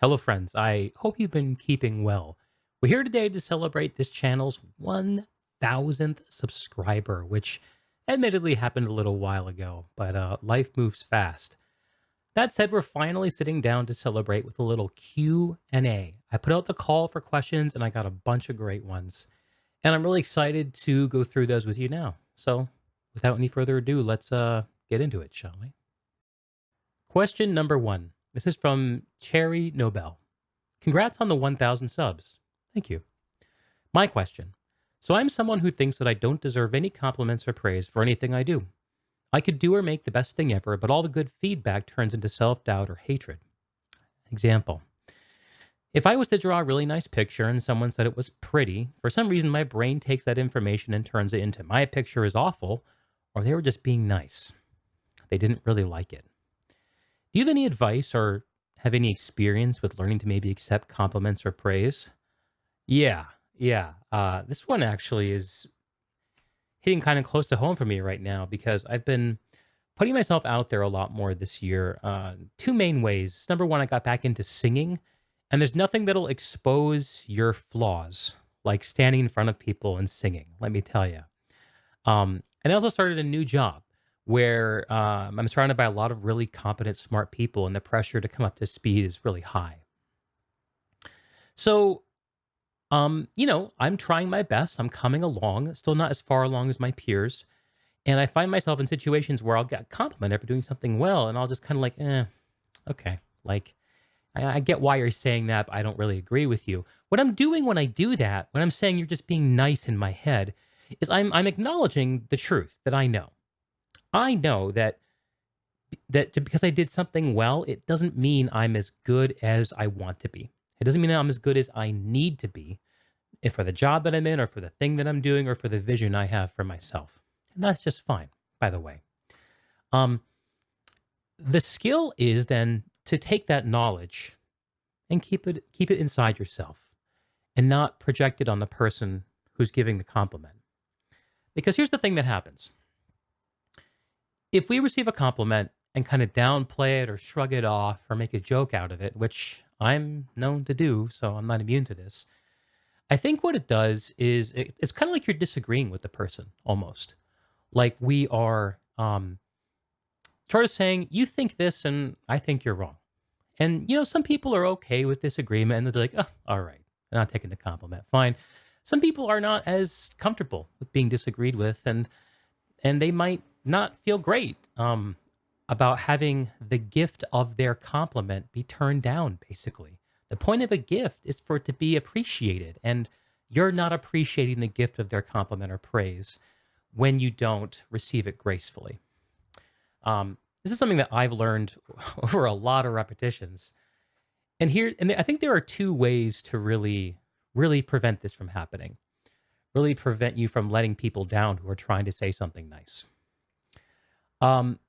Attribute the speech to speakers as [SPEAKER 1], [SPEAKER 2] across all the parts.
[SPEAKER 1] Hello, friends. I hope you've been keeping well. We're here today to celebrate this channel's 1000th subscriber, which admittedly happened a little while ago, but life moves fast. That said, we're finally sitting down to celebrate with a little Q&A. I put out the call for questions and I got a bunch of great ones. And I'm really excited to go through those with you now. So, without any further ado, let's get into it, shall we? Question number 1. This is from Cherry Nobel. Congrats on the 1000 subs. Thank you. My question. So I'm someone who thinks that I don't deserve any compliments or praise for anything I do. I could do or make the best thing ever, but all the good feedback turns into self-doubt or hatred. Example. If I was to draw a really nice picture and someone said it was pretty, for some reason my brain takes that information and turns it into my picture is awful, or they were just being nice. They didn't really like it. Do you have any advice or have any experience with learning to maybe accept compliments or praise? Yeah, yeah. This one actually is hitting kind of close to home for me right now because I've been putting myself out there a lot more this year. Two main ways. Number one, I got back into singing, and there's nothing that'll expose your flaws like standing in front of people and singing. Let me tell you. And I also started a new job where I'm surrounded by a lot of really competent, smart people, and the pressure to come up to speed is really high. So I'm trying my best. I'm coming along, still not as far along as my peers. And I find myself in situations where I'll get complimented for doing something well, and I'll just kind of like, okay. Like, I get why you're saying that, but I don't really agree with you. What I'm doing when I do that, when I'm saying you're just being nice in my head, is I'm acknowledging the truth that I know. I know that because I did something well, it doesn't mean I'm as good as I want to be. It doesn't mean I'm as good as I need to be if for the job that I'm in or for the thing that I'm doing or for the vision I have for myself. And that's just fine, by the way. Um, the skill is then to take that knowledge and keep it inside yourself and not project it on the person who's giving the compliment. Because here's the thing that happens. If we receive a compliment and kind of downplay it or shrug it off or make a joke out of it, which I'm known to do, so I'm not immune to this, I think what it does is it's kind of like you're disagreeing with the person almost. Like we are sort of saying, you think this and I think you're wrong. And, some people are okay with disagreement and they'll be like, oh, all right, they're not taking the compliment. Fine. Some people are not as comfortable with being disagreed with and they might not feel great about having the gift of their compliment be turned down, basically. The point of a gift is for it to be appreciated, and you're not appreciating the gift of their compliment or praise when you don't receive it gracefully. This is something that I've learned over a lot of repetitions. And I think there are two ways to really prevent this from happening, really prevent you from letting people down who are trying to say something nice. Um,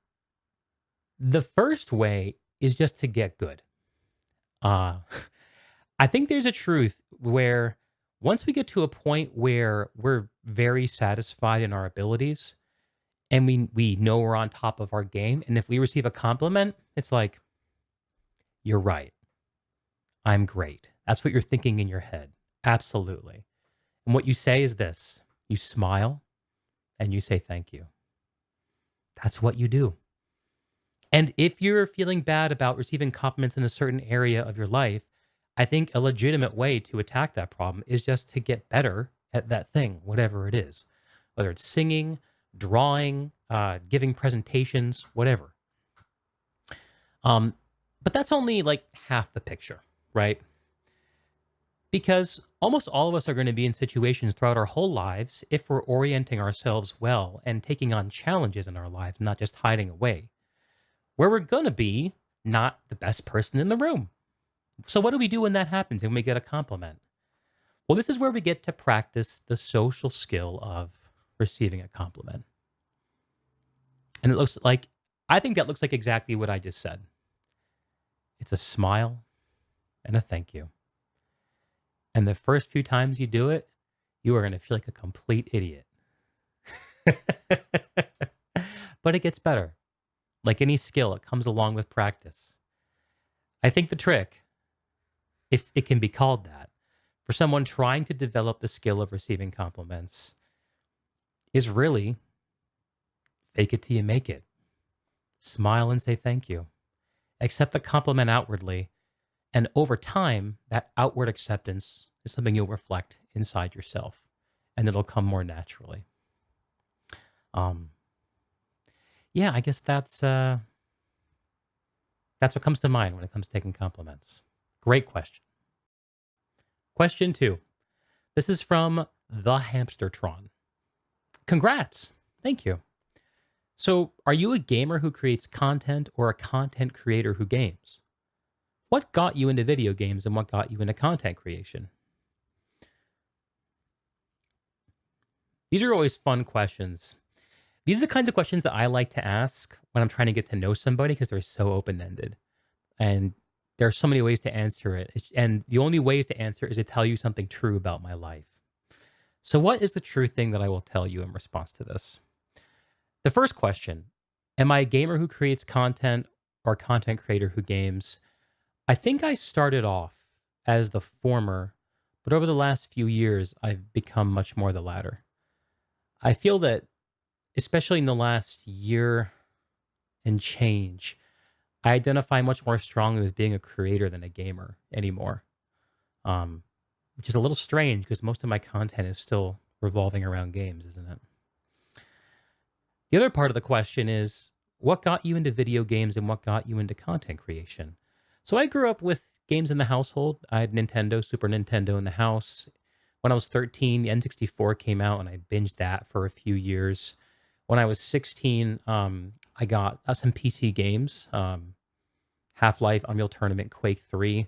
[SPEAKER 1] the first way is just to get good. Uh, I think there's a truth where once we get to a point where we're very satisfied in our abilities and we know we're on top of our game, and if we receive a compliment, it's like, you're right. I'm great. That's what you're thinking in your head. Absolutely. And what you say is this: you smile and you say thank you. That's what you do. And if you're feeling bad about receiving compliments in a certain area of your life, I think a legitimate way to attack that problem is just to get better at that thing, whatever it is, whether it's singing, drawing, giving presentations, whatever. Um, but that's only like half the picture, right? Because almost all of us are going to be in situations throughout our whole lives, if we're orienting ourselves well and taking on challenges in our lives, not just hiding away, where we're going to be not the best person in the room. So, what do we do when that happens and we get a compliment? Well, this is where we get to practice the social skill of receiving a compliment. And it looks like, I think that looks like exactly what I just said. It's a smile and a thank you. And the first few times you do it, you are going to feel like a complete idiot. But it gets better. Like any skill, it comes along with practice. I think the trick if it can be called that, for someone trying to develop the skill of receiving compliments is really fake it till you make it. Smile and say thank you. Accept the compliment outwardly. And over time, that outward acceptance is something you'll reflect inside yourself and it'll come more naturally. Um, yeah, I guess that's what comes to mind when it comes to taking compliments. Great question. Question 2. This is from the Hamstertron. Congrats. Thank you. So, are you a gamer who creates content or a content creator who games? What got you into video games and what got you into content creation? These are always fun questions. These are the kinds of questions that I like to ask when I'm trying to get to know somebody because they're so open ended. And there are so many ways to answer it. And the only ways to answer is to tell you something true about my life. So, what is the true thing that I will tell you in response to this? The first question: am I a gamer who creates content or a content creator who games? I think I started off as the former, but over the last few years, I've become much more the latter. I feel that, especially in the last year and change, I identify much more strongly with being a creator than a gamer anymore, um, which is a little strange because most of my content is still revolving around games, isn't it? The other part of the question is what got you into video games and what got you into content creation? So I grew up with games in the household. I had Nintendo, Super Nintendo in the house. When I was 13, the N64 came out and I binged that for a few years. When I was 16, I got some PC games, Half-Life, Unreal Tournament, Quake 3,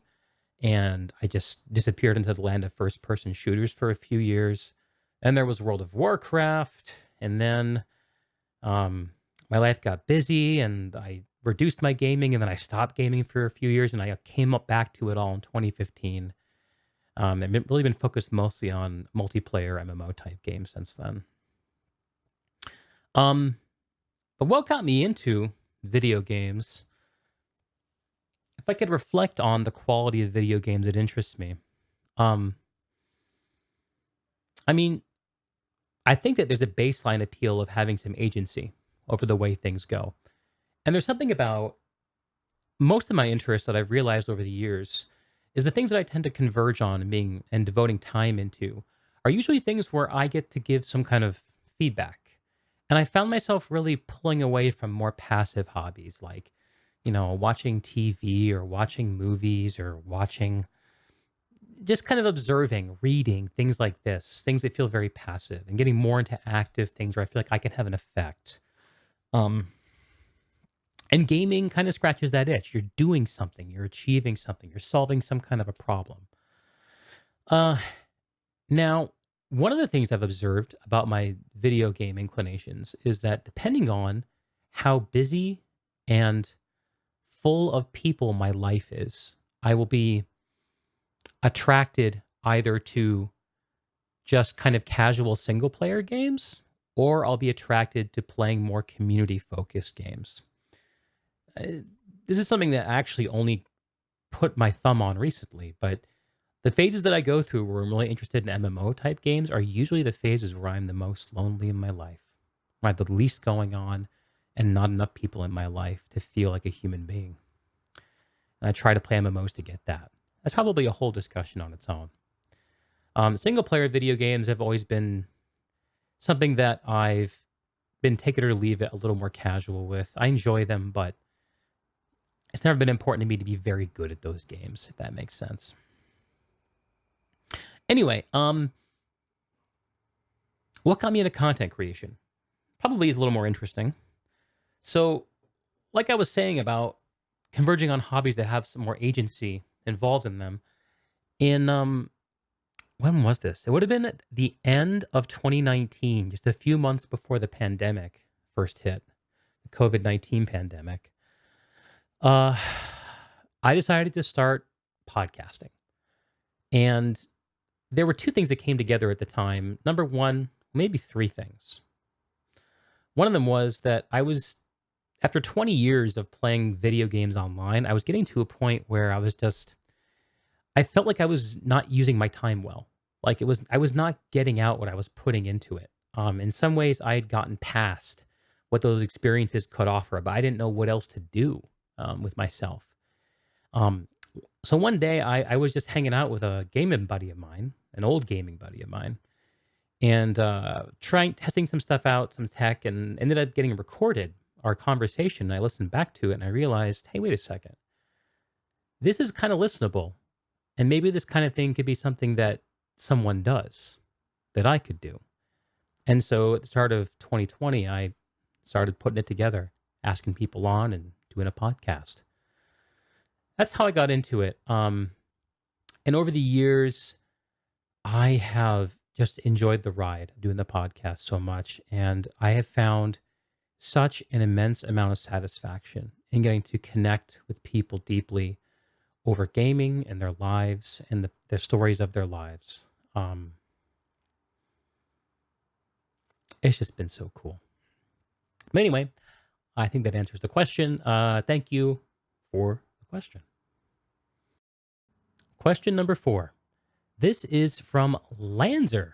[SPEAKER 1] and I just disappeared into the land of first-person shooters for a few years. And there was World of Warcraft, and then um, my life got busy and I reduced my gaming and then I stopped gaming for a few years and I came up back to it all in 2015. I've really been focused mostly on multiplayer MMO type games since then. Um, but what got me into video games, if I could reflect on the quality of video games that interests me, um, I mean, I think that there's a baseline appeal of having some agency over the way things go. And there's something about most of my interests that I've realized over the years is the things that I tend to converge on and being and devoting time into are usually things where I get to give some kind of feedback. And I found myself really pulling away from more passive hobbies like, watching TV or watching movies or watching just kind of observing, reading, things like this, things that feel very passive and getting more into active things where I feel like I can have an effect. Um, And gaming kind of scratches that itch. You're doing something, you're achieving something, you're solving some kind of a problem. Uh, Now, one of the things I've observed about my video game inclinations is that depending on how busy and full of people my life is, I will be attracted either to just kind of casual single player games or I'll be attracted to playing more community focused games. Uh, this is something that I actually only put my thumb on recently, but the phases that I go through where I'm really interested in MMO type games are usually the phases where I'm the most lonely in my life, where I have the least going on and not enough people in my life to feel like a human being. And I try to play MMOs to get that. That's probably a whole discussion on its own. Single player video games have always been something that I've been take it or leave it a little more casual with. I enjoy them, but it's never been important to me to be very good at those games, if that makes sense. Anyway, what got me into content creation? Probably is a little more interesting. So, like I was saying about converging on hobbies that have some more agency involved in them, in when was this? It would have been at the end of 2019, just a few months before the pandemic first hit, the COVID-19 pandemic. Uh, I decided to start podcasting. And there were two things that came together at the time. Number one, maybe three things. One of them was that after 20 years of playing video games online, I was getting to a point where I felt like I was not using my time well. Like I was not getting out what I was putting into it. In some ways, I had gotten past what those experiences could offer, but I didn't know what else to do with myself. Um, so one day, I was just hanging out with a gaming buddy of mine, an old gaming buddy of mine, and trying testing some stuff out, some tech, and ended up getting recorded our conversation. I listened back to it, and I realized, hey, wait a second, this is kind of listenable. And maybe this kind of thing could be something that someone does that I could do. And so at the start of 2020, I started putting it together, asking people on and doing a podcast. That's how I got into it. And over the years, I have just enjoyed the ride of doing the podcast so much. And I have found such an immense amount of satisfaction in getting to connect with people deeply over gaming and their lives and the stories of their lives. Um, it's just been so cool. But anyway, I think that answers the question. Thank you for the question. Question number 4. This is from Lanzer.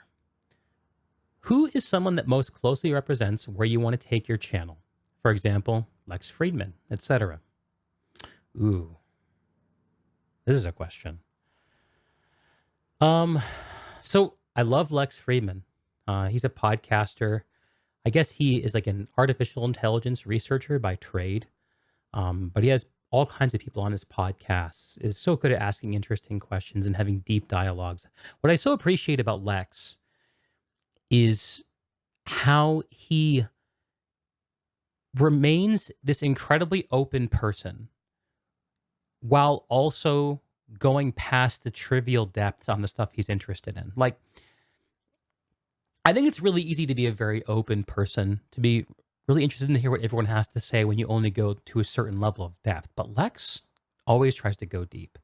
[SPEAKER 1] Who is someone that most closely represents where you want to take your channel? For example, Lex Friedman, etc. Ooh, this is a question. Um, so I love Lex Friedman. He's a podcaster. I guess he is like an artificial intelligence researcher by trade. But he has all kinds of people on his podcasts. Is so good at asking interesting questions and having deep dialogues. What I so appreciate about Lex is how he remains this incredibly open person while also going past the trivial depths on the stuff he's interested in. Like, I think it's really easy to be a very open person, to be really interested in to hear what everyone has to say when you only go to a certain level of depth. But Lex always tries to go deep,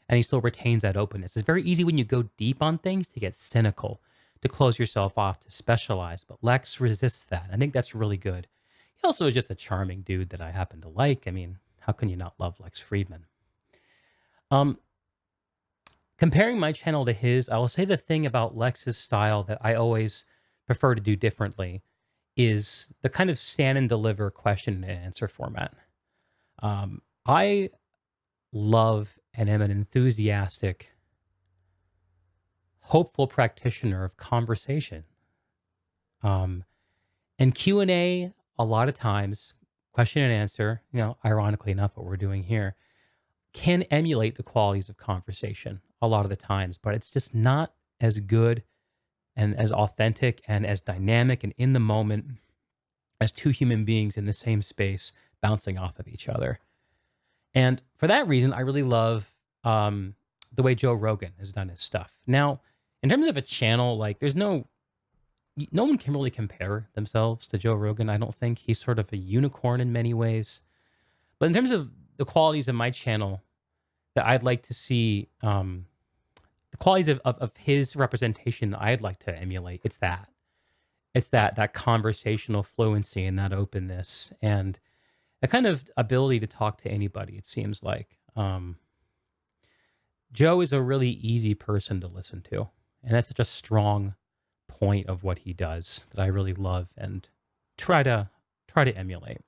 [SPEAKER 1] and he still retains that openness. It's very easy when you go deep on things to get cynical, to close yourself off, to specialize. But Lex resists that. I think that's really good. He also is just a charming dude that I happen to like. I mean, how can you not love Lex Friedman? Um, Comparing my channel to his, I will say the thing about Lex's style that I always prefer to do differently is the kind of stand and deliver question and answer format. I love and am an enthusiastic, hopeful practitioner of conversation. Um, and Q&A, a lot of times, question and answer, ironically enough, what we're doing here, can emulate the qualities of conversation a lot of the times, but it's just not as good and as authentic and as dynamic and in the moment as two human beings in the same space bouncing off of each other. And for that reason, I really love the way Joe Rogan has done his stuff. Now, in terms of a channel, like there's no one can really compare themselves to Joe Rogan. I don't think he's sort of a unicorn in many ways. But in terms of the qualities of my channel that I'd like to see, the qualities of his representation that I'd like to emulate, it's that. It's that conversational fluency and that openness and a kind of ability to talk to anybody, it seems like. Joe is a really easy person to listen to. And that's such a strong point of what he does that I really love and try to emulate.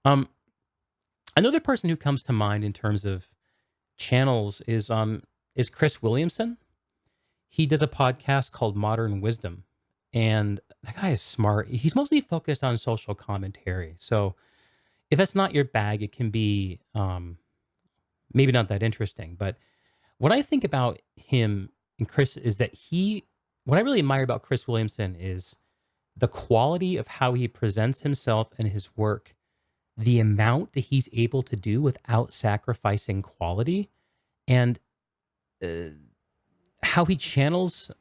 [SPEAKER 1] Um, Another person who comes to mind in terms of channels is Chris Williamson. He does a podcast called Modern Wisdom, and that guy is smart. He's mostly focused on social commentary. So if that's not your bag, it can be maybe not that interesting. But what I think about him and Chris is that what I really admire about Chris Williamson is the quality of how he presents himself and his work, the amount that he's able to do without sacrificing quality, and uh, how he channels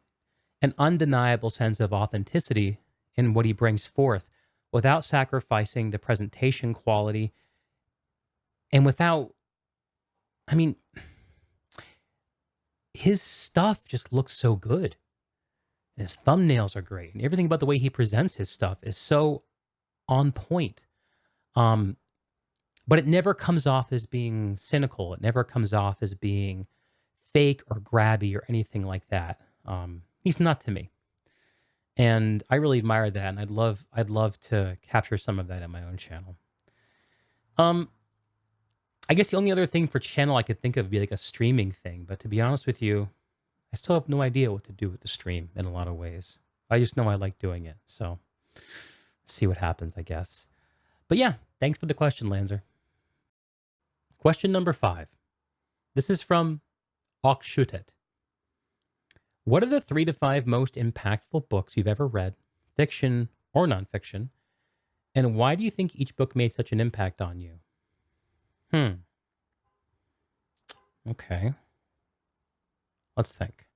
[SPEAKER 1] an undeniable sense of authenticity in what he brings forth without sacrificing the presentation quality and without, I mean, his stuff just looks so good. His thumbnails are great, and everything about the way he presents his stuff is so on point. But it never comes off as being cynical. It never comes off as being fake or grabby or anything like that. He's not to me, and I really admire that, and I'd love to capture some of that in my own channel. Um, I guess the only other thing for channel I could think of would be like a streaming thing, but to be honest with you, I still have no idea what to do with the stream in a lot of ways. I just know I like doing it, so see what happens, I guess. But yeah, thanks for the question, Lanzer. Question number 5. This is from Akshutet. What are the 3 to 5 most impactful books you've ever read, fiction or nonfiction, and why do you think each book made such an impact on you? Hmm. Okay. Let's think.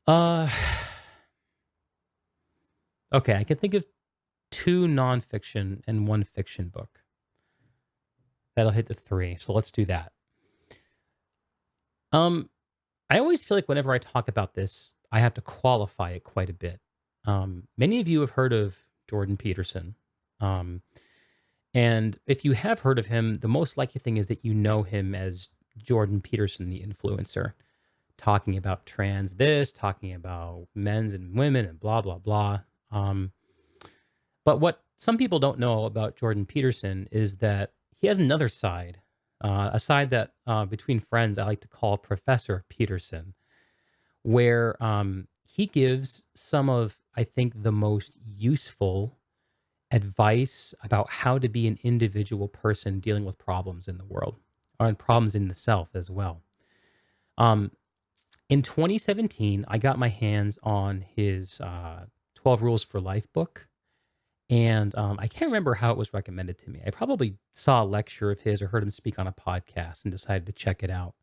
[SPEAKER 1] Uh, okay, I can think of 2 nonfiction and 1 fiction book. That'll hit the 3. So let's do that. Um, I always feel like whenever I talk about this, I have to qualify it quite a bit. Many of you have heard of Jordan Peterson. Um, and if you have heard of him, the most likely thing is that you know him as Jordan Peterson, the influencer, talking about trans this, talking about men's and women and blah, blah, blah. Um, but what some people don't know about Jordan Peterson is that he has another side, a side that between friends I like to call Professor Peterson, where he gives some of, I think, the most useful advice about how to be an individual person dealing with problems in the world or problems in the self as well. Um, in 2017, I got my hands on his 12 Rules for Life book. And I can't remember how it was recommended to me. I probably saw a lecture of his or heard him speak on a podcast and decided to check it out.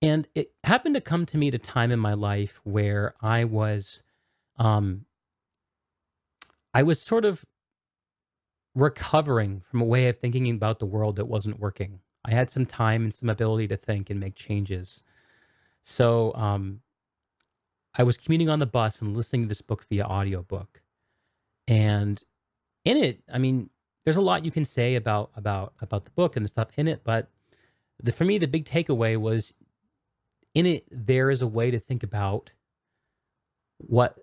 [SPEAKER 1] And it happened to come to me at a time in my life where um, I was sort of recovering from a way of thinking about the world that wasn't working. I had some time and some ability to think and make changes. So I was commuting on the bus and listening to this book via audiobook. And in it, I mean, there's a lot you can say about the book and the stuff in it, but for me, the big takeaway was in it. There is a way to think about what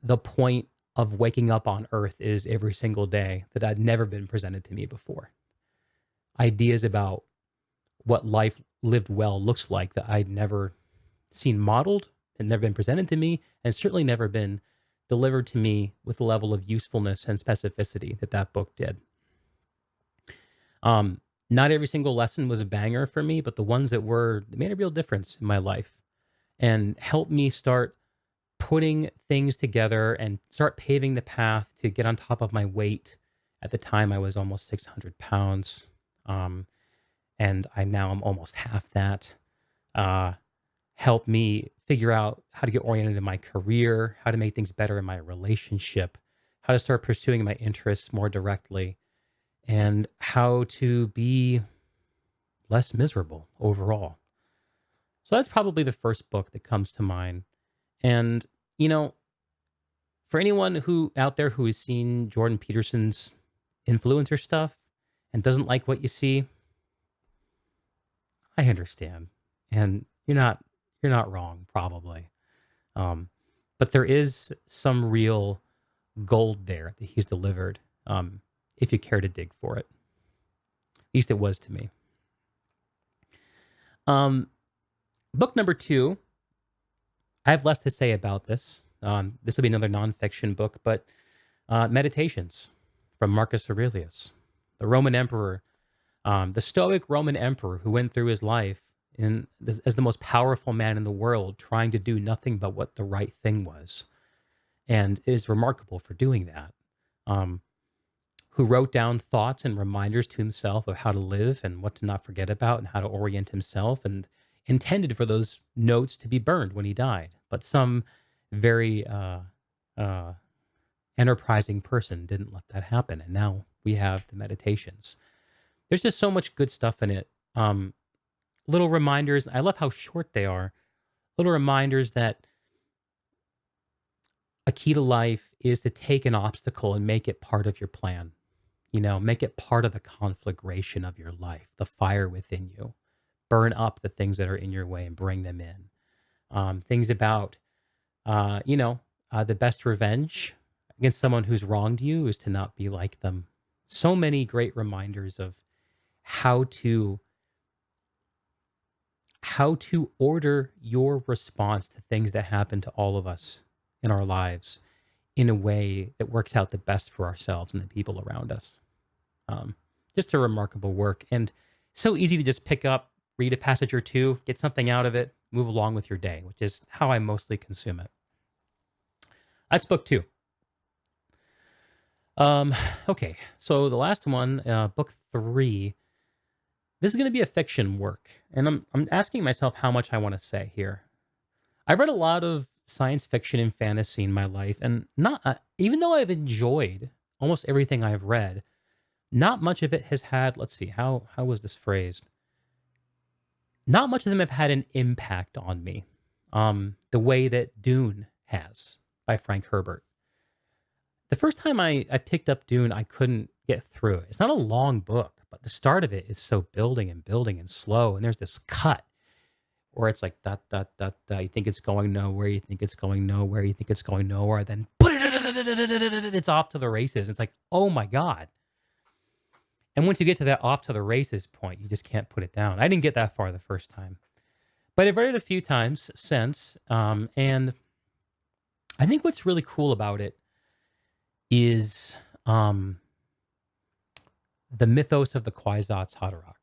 [SPEAKER 1] the point of waking up on Earth is every single day that had never been presented to me before. Ideas about what life lived well looks like that I'd never seen modeled and never been presented to me, and certainly never been delivered to me with the level of usefulness and specificity that that book did. Um, Not every single lesson was a banger for me, but the ones that were they made a real difference in my life and helped me start putting things together and start paving the path to get on top of my weight. At the time, I was almost 600 pounds, um, and I now I'm almost half that. Uh, Helped me figure out how to get oriented in my career, how to make things better in my relationship, how to start pursuing my interests more directly, and how to be less miserable overall. So that's probably the first book that comes to mind. And, you know, for anyone who out there who has seen Jordan Peterson's influencer stuff and doesn't like what you see, I understand. And you're not wrong, probably. Um, but there is some real gold there that he's delivered, if you care to dig for it. At least it was to me. Um, Book number 2, I have less to say about this. This will be another nonfiction book, but Meditations from Marcus Aurelius, the Roman emperor, the Stoic Roman emperor who went through his life as the most powerful man in the world, trying to do nothing but what the right thing was, and is remarkable for doing that. Um, who wrote down thoughts and reminders to himself of how to live and what to not forget about and how to orient himself, and intended for those notes to be burned when he died. But some very uh, enterprising person didn't let that happen. And now we have the Meditations. There's just so much good stuff in it. Little reminders. I love how short they are. Little reminders that a key to life is to take an obstacle and make it part of your plan. Make it part of the conflagration of your life, the fire within you. burn up the things that are in your way and bring them in. Things about, the best revenge against someone who's wronged you is to not be like them. So many great reminders of how to how to order your response to things that happen to all of us in our lives in a way that works out the best for ourselves and the people around us. Um, just a remarkable work, and so easy to just pick up, read a passage or two, get something out of it, move along with your day, which is how I mostly consume it. That's book two. Um, okay, so the last one, book three. This is going to be a fiction work, and I'm asking myself how much I want to say here. I've read a lot of science fiction and fantasy in my life, and not even though I've enjoyed almost everything I've read, not much of it has had. Let's see, how was this phrased? Not much of them have had an impact on me, the way that Dune has by Frank Herbert. The first time I picked up Dune, I couldn't get through it. It's not a long book, but the start of it is so building and building and slow, and there's this cut where it's like dot dot dot dot. You think it's going nowhere, you think it's going nowhere, you think it's going nowhere, then it's off to the races. It's like, oh my god! And once you get to that off to the races point, you just can't put it down. I didn't get that far the first time, but I've read it a few times since, and I think what's really cool about it is the mythos of the Kwisatz Haderach.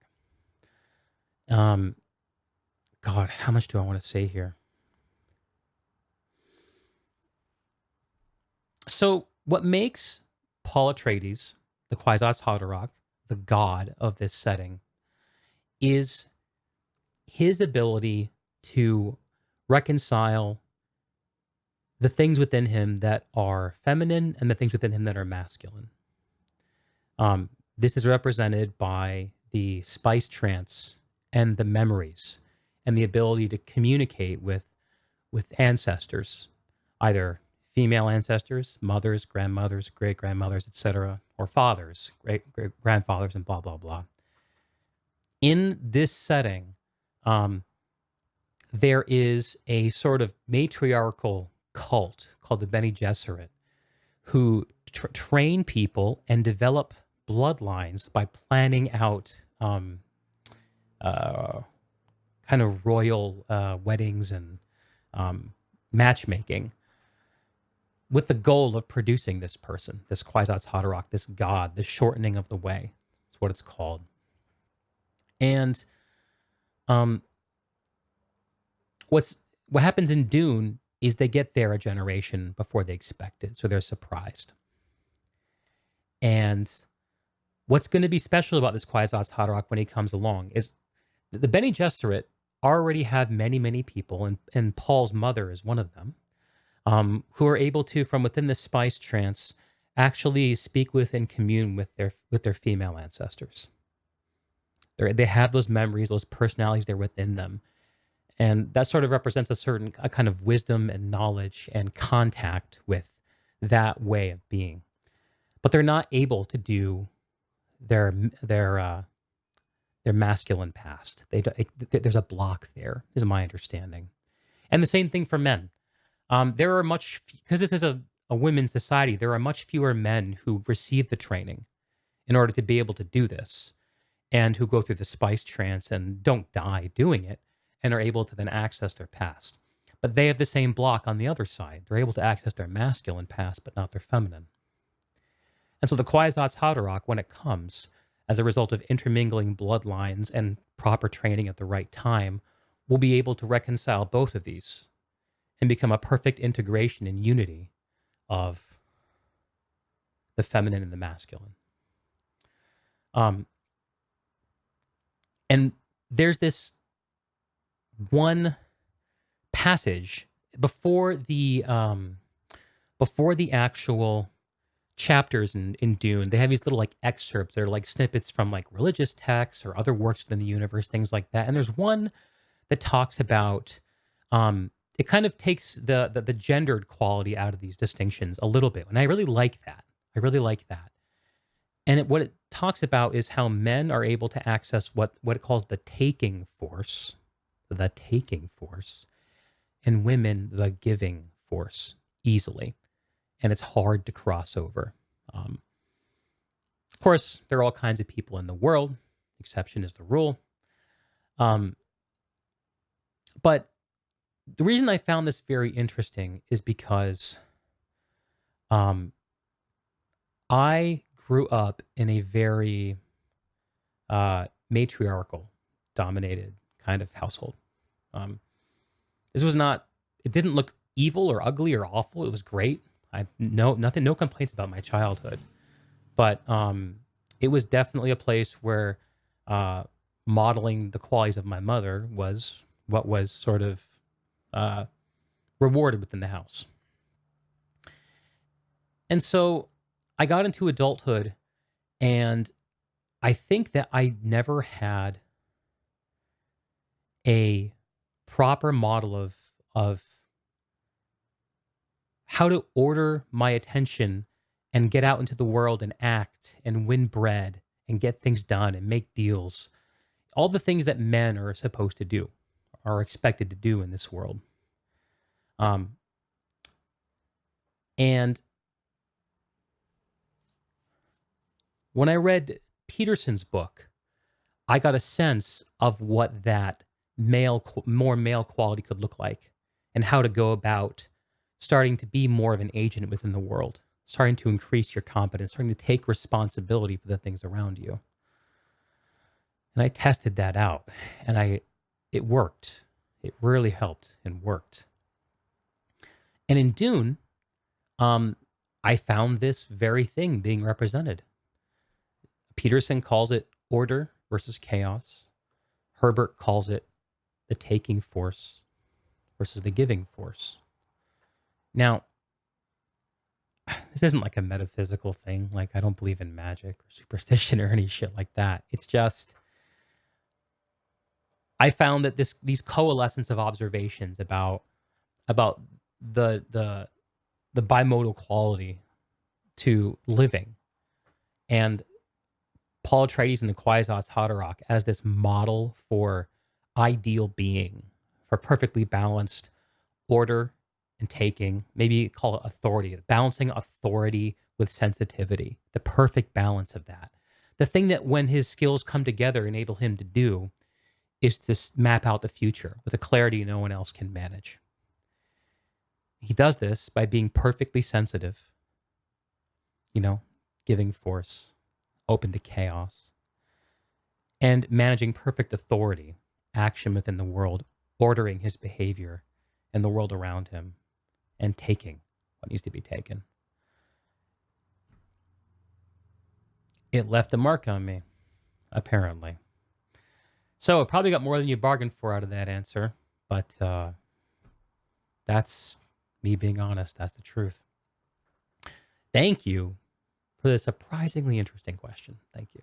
[SPEAKER 1] Um, God, how much do I want to say here? So, what makes Paul Atreides, the Kwisatz Haderach, the god of this setting, is his ability to reconcile the things within him that are feminine and the things within him that are masculine. This is represented by the spice trance and the memories and the ability to communicate with ancestors, either female ancestors, mothers, grandmothers, great grandmothers, etc., or fathers, great grandfathers, and blah blah blah. In this setting, there is a sort of matriarchal cult called the Bene Gesserit, who train people and develop bloodlines by planning out uh, kind of royal weddings and matchmaking with the goal of producing this person, this Kwisatz Haderach, this god, this shortening of the way. That's what it's called. And um, what happens in Dune is they get there a generation before they expect it, so they're surprised. And what's going to be special about this Kwisatz Haderach when he comes along is the Bene Gesserit already have many, many people, and Paul's mother is one of them, who are able to, from within the spice trance, actually speak with and commune with their female ancestors. They have those memories, those personalities there within them, and that sort of represents a kind of wisdom and knowledge and contact with that way of being. But they're not able to do their masculine past. There's a block there, is my understanding. And the same thing for men. There are because this is a women's society, there are much fewer men who receive the training in order to be able to do this, and who go through the spice trance and don't die doing it, and are able to then access their past. But they have the same block on the other side. They're able to access their masculine past, but not their feminine. And so the Kwisatz Haderach, when it comes, as a result of intermingling bloodlines and proper training at the right time, will be able to reconcile both of these and become a perfect integration and unity of the feminine and the masculine. And there's this one passage before the actual chapters in Dune. They have these little like excerpts. They're like snippets from like religious texts or other works within the universe, things like that. And there's one that talks about it kind of takes the gendered quality out of these distinctions a little bit. And I really like that. I really like that. And what it talks about is how men are able to access what it calls the taking force, and women the giving force easily, and it's hard to cross over. Um, of course, there are all kinds of people in the world. Exception is the rule. Um, but the reason I found this very interesting is because um, I grew up in a very matriarchal dominated kind of household. Um, this was not, it didn't look evil or ugly or awful. It was great. I nothing, no complaints about my childhood, but it was definitely a place where uh, modeling the qualities of my mother was what was sort of uh, rewarded within the house. And so I got into adulthood, and I think that I never had a proper model of how to order my attention and get out into the world and act and win bread and get things done and make deals. All the things that men are supposed to do, are expected to do in this world. Um, and when I read Peterson's book, I got a sense of what that more male quality could look like, and how to go about starting to be more of an agent within the world, starting to increase your competence, starting to take responsibility for the things around you. And I tested that out, and it worked. It really helped and worked. And in Dune, um, I found this very thing being represented. Peterson calls it order versus chaos. Herbert calls it the taking force versus the giving force. Now, this isn't like a metaphysical thing. Like, I don't believe in magic or superstition or any shit like that. It's just, I found that these coalescence of observations about the the bimodal quality to living, and Paul Atreides and the Kwisatz Haderach as this model for ideal being, for perfectly balanced order and taking, maybe call it authority, balancing authority with sensitivity, the perfect balance of that. The thing that when his skills come together enable him to do is to map out the future with a clarity no one else can manage. He does this by being perfectly sensitive, you know, giving force, open to chaos, and managing perfect authority, action within the world, ordering his behavior and the world around him, and taking what needs to be taken. It left a mark on me, apparently. So it probably got more than you bargained for out of that answer, but that's me being honest. That's the truth. Thank you for this surprisingly interesting question. Thank you.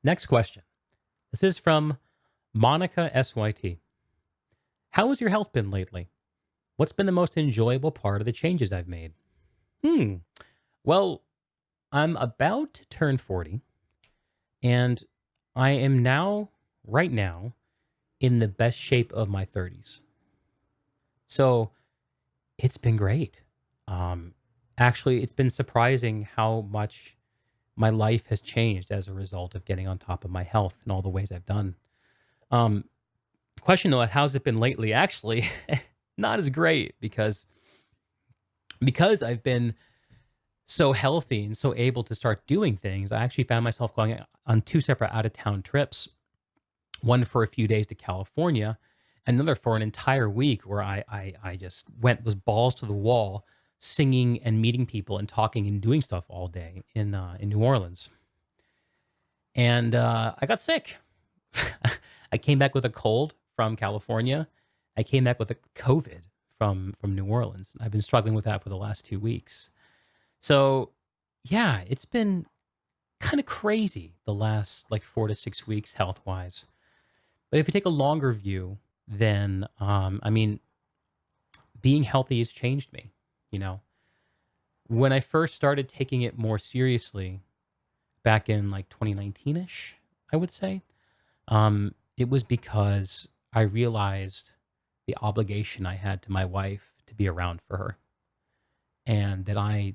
[SPEAKER 1] Next question. This is from Monica SYT. How has your health been lately? What's been the most enjoyable part of the changes I've made? Hmm. Well, I'm about to turn 40, and I am now, right now, in the best shape of my 30s. So it's been great. Um, Actually, it's been surprising how much my life has changed as a result of getting on top of my health in all the ways I've done. Um, Question though, how's it been lately? Actually, not as great because I've been so healthy and so able to start doing things. I actually found myself going on two separate out of town trips, one for a few days to California, another for an entire week where I just was balls to the wall, singing and meeting people and talking and doing stuff all day in New Orleans. And I got sick. I came back with a cold from California. I came back with a COVID from New Orleans. I've been struggling with that for the last 2 weeks. So yeah, it's been kind of crazy the last like 4 to 6 weeks health wise. But if you take a longer view, then I mean, being healthy has changed me. You know, When I first started taking it more seriously back in like 2019ish, I would say, it was because I realized the obligation I had to my wife to be around for her, and that I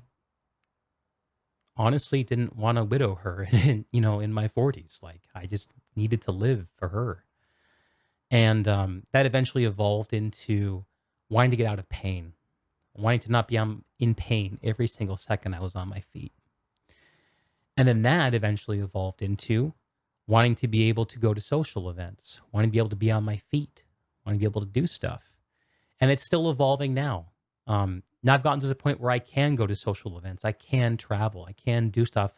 [SPEAKER 1] honestly didn't want to widow her in my 40s. Like I just needed to live for her. And that eventually evolved into wanting to get out of pain, wanting to not be in pain every single second I was on my feet. And then that eventually evolved into wanting to be able to go to social events, wanting to be able to be on my feet, wanting to be able to do stuff. And it's still evolving now. Now I've gotten to the point where I can go to social events, I can travel, I can do stuff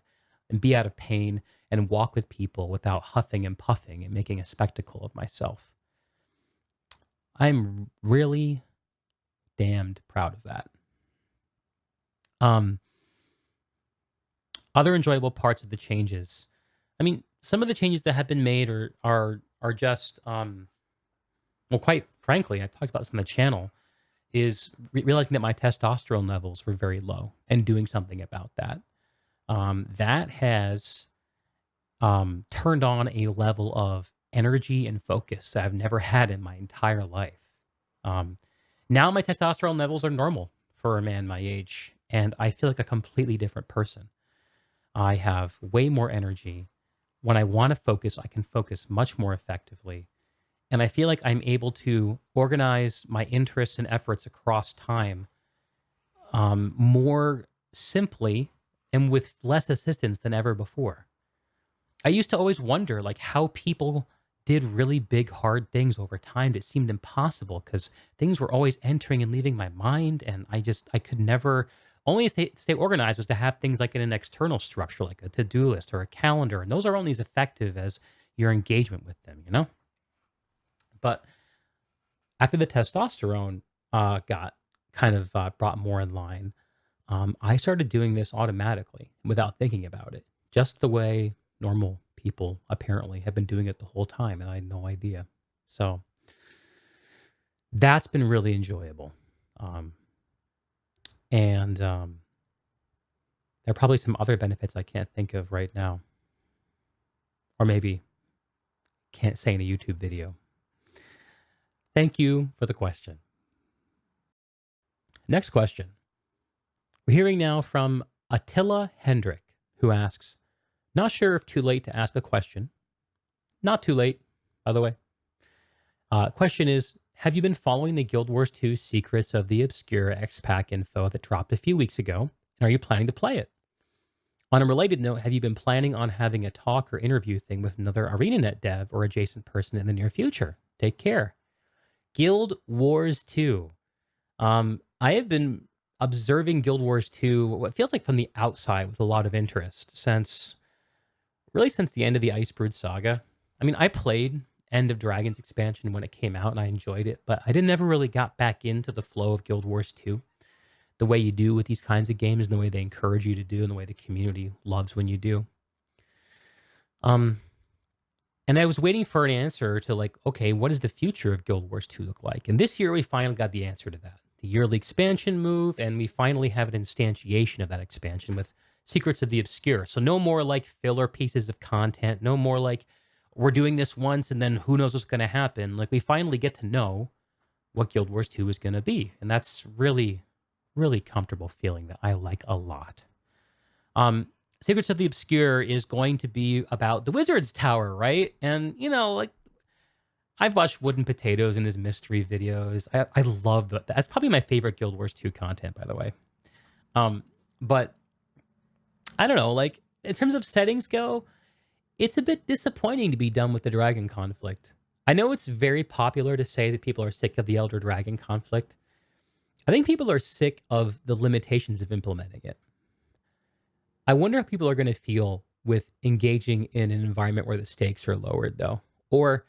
[SPEAKER 1] and be out of pain and walk with people without huffing and puffing and making a spectacle of myself. I'm really damned proud of that. Um, Other enjoyable parts of the changes. I mean, some of the changes that have been made are just well, quite frankly, I talked about this on the channel, is realizing that my testosterone levels were very low and doing something about that. That has turned on a level of energy and focus that I've never had in my entire life. Um, Now my testosterone levels are normal for a man my age, and I feel like a completely different person. I have way more energy. When I want to focus, I can focus much more effectively. And I feel like I'm able to organize my interests and efforts across time more simply and with less assistance than ever before. I used to always wonder like how people did really big hard things over time that seemed impossible because things were always entering and leaving my mind, and I could never only stay organized was to have things like in an external structure like a to-do list or a calendar, and those are only as effective as your engagement with them. But after the testosterone got kind of brought more in line, I started doing this automatically without thinking about it, just the way normal people apparently have been doing it the whole time, and I had no idea. So that's been really enjoyable. Um, and There are probably some other benefits I can't think of right now, or maybe can't say in a YouTube video. Thank you for the question. Next question. We're hearing now from Attila Hendrick, who asks, not sure if too late to ask a question. Not too late, by the way. Question is, have you been following the Guild Wars 2 Secrets of the Obscure X-Pack info that dropped a few weeks ago? And are you planning to play it? On a related note, have you been planning on having a talk or interview thing with another ArenaNet dev or adjacent person in the near future? Take care. Guild Wars 2. I have been observing Guild Wars 2, what feels like from the outside, with a lot of interest since the end of the Icebrood saga. I mean, I played End of Dragons expansion when it came out and I enjoyed it, but I didn't ever really got back into the flow of Guild Wars 2 the way you do with these kinds of games and the way they encourage you to do and the way the community loves when you do. Um, and I was waiting for an answer to like, okay, what does the future of Guild Wars 2 look like? And this year we finally got the answer to that. The yearly expansion move, and we finally have an instantiation of that expansion with Secrets of the Obscure. So no more like filler pieces of content, no more like we're doing this once and then who knows what's going to happen. Like we finally get to know what Guild Wars 2 is going to be. And that's really, really comfortable feeling that I like a lot. Um, Secrets of the Obscure is going to be about the Wizard's Tower, right? And, like I've watched Wooden Potatoes in his mystery videos. I love that. That's probably my favorite Guild Wars 2 content, by the way. But I don't know, like in terms of settings go, it's a bit disappointing to be done with the dragon conflict. I know it's very popular to say that people are sick of the Elder Dragon conflict. I think people are sick of the limitations of implementing it. I wonder how people are going to feel with engaging in an environment where the stakes are lowered, though, or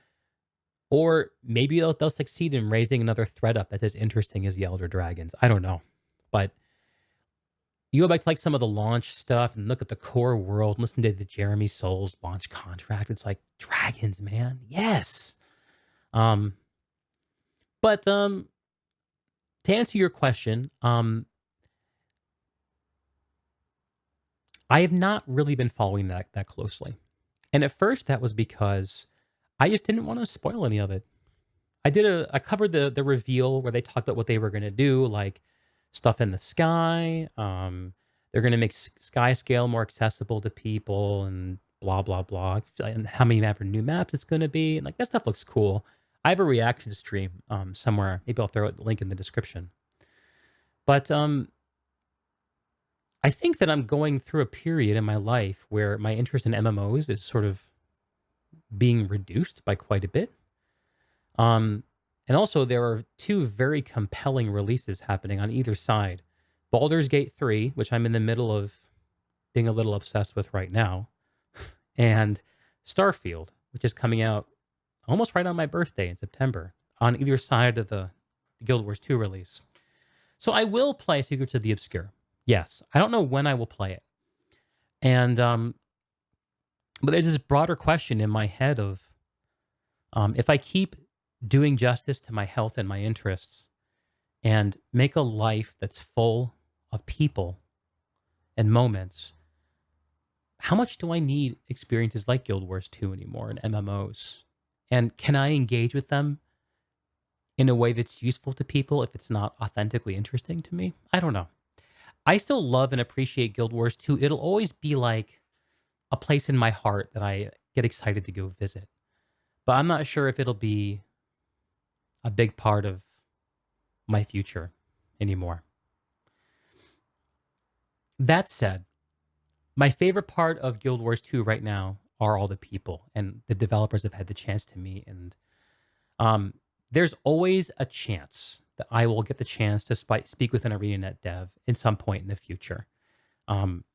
[SPEAKER 1] maybe they'll succeed in raising another threat up that's as interesting as the Elder Dragons. I don't know, but you go back to like some of the launch stuff and look at the core world, and listen to the Jeremy Souls launch contract. It's like dragons, man. Yes. Um, but To answer your question, I have not really been following that closely. And at first, that was because I just didn't want to spoil any of it. I covered the reveal where they talked about what they were gonna do, like stuff in the sky. They're gonna make sky scale more accessible to people and blah blah blah. And how many ever new maps it's gonna be. And like that stuff looks cool. I have a reaction stream somewhere. Maybe I'll throw the link in the description. But I think that I'm going through a period in my life where my interest in MMOs is sort of being reduced by quite a bit. Um, and also, there are two very compelling releases happening on either side. Baldur's Gate 3, which I'm in the middle of being a little obsessed with right now, and Starfield, which is coming out almost right on my birthday in September, on either side of the Guild Wars 2 release. So I will play Secrets of the Obscure. Yes. I don't know when I will play it. And but there's this broader question in my head of if I keep doing justice to my health and my interests and make a life that's full of people and moments, how much do I need experiences like Guild Wars 2 anymore and MMOs? And can I engage with them in a way that's useful to people if it's not authentically interesting to me? I don't know. I still love and appreciate Guild Wars 2. It'll always be like a place in my heart that I get excited to go visit. But I'm not sure if it'll be a big part of my future anymore. That said, my favorite part of Guild Wars 2 right now are all the people and the developers I've had the chance to meet. And there's always a chance that I will get the chance to speak with an ArenaNet dev in some point in the future. Um,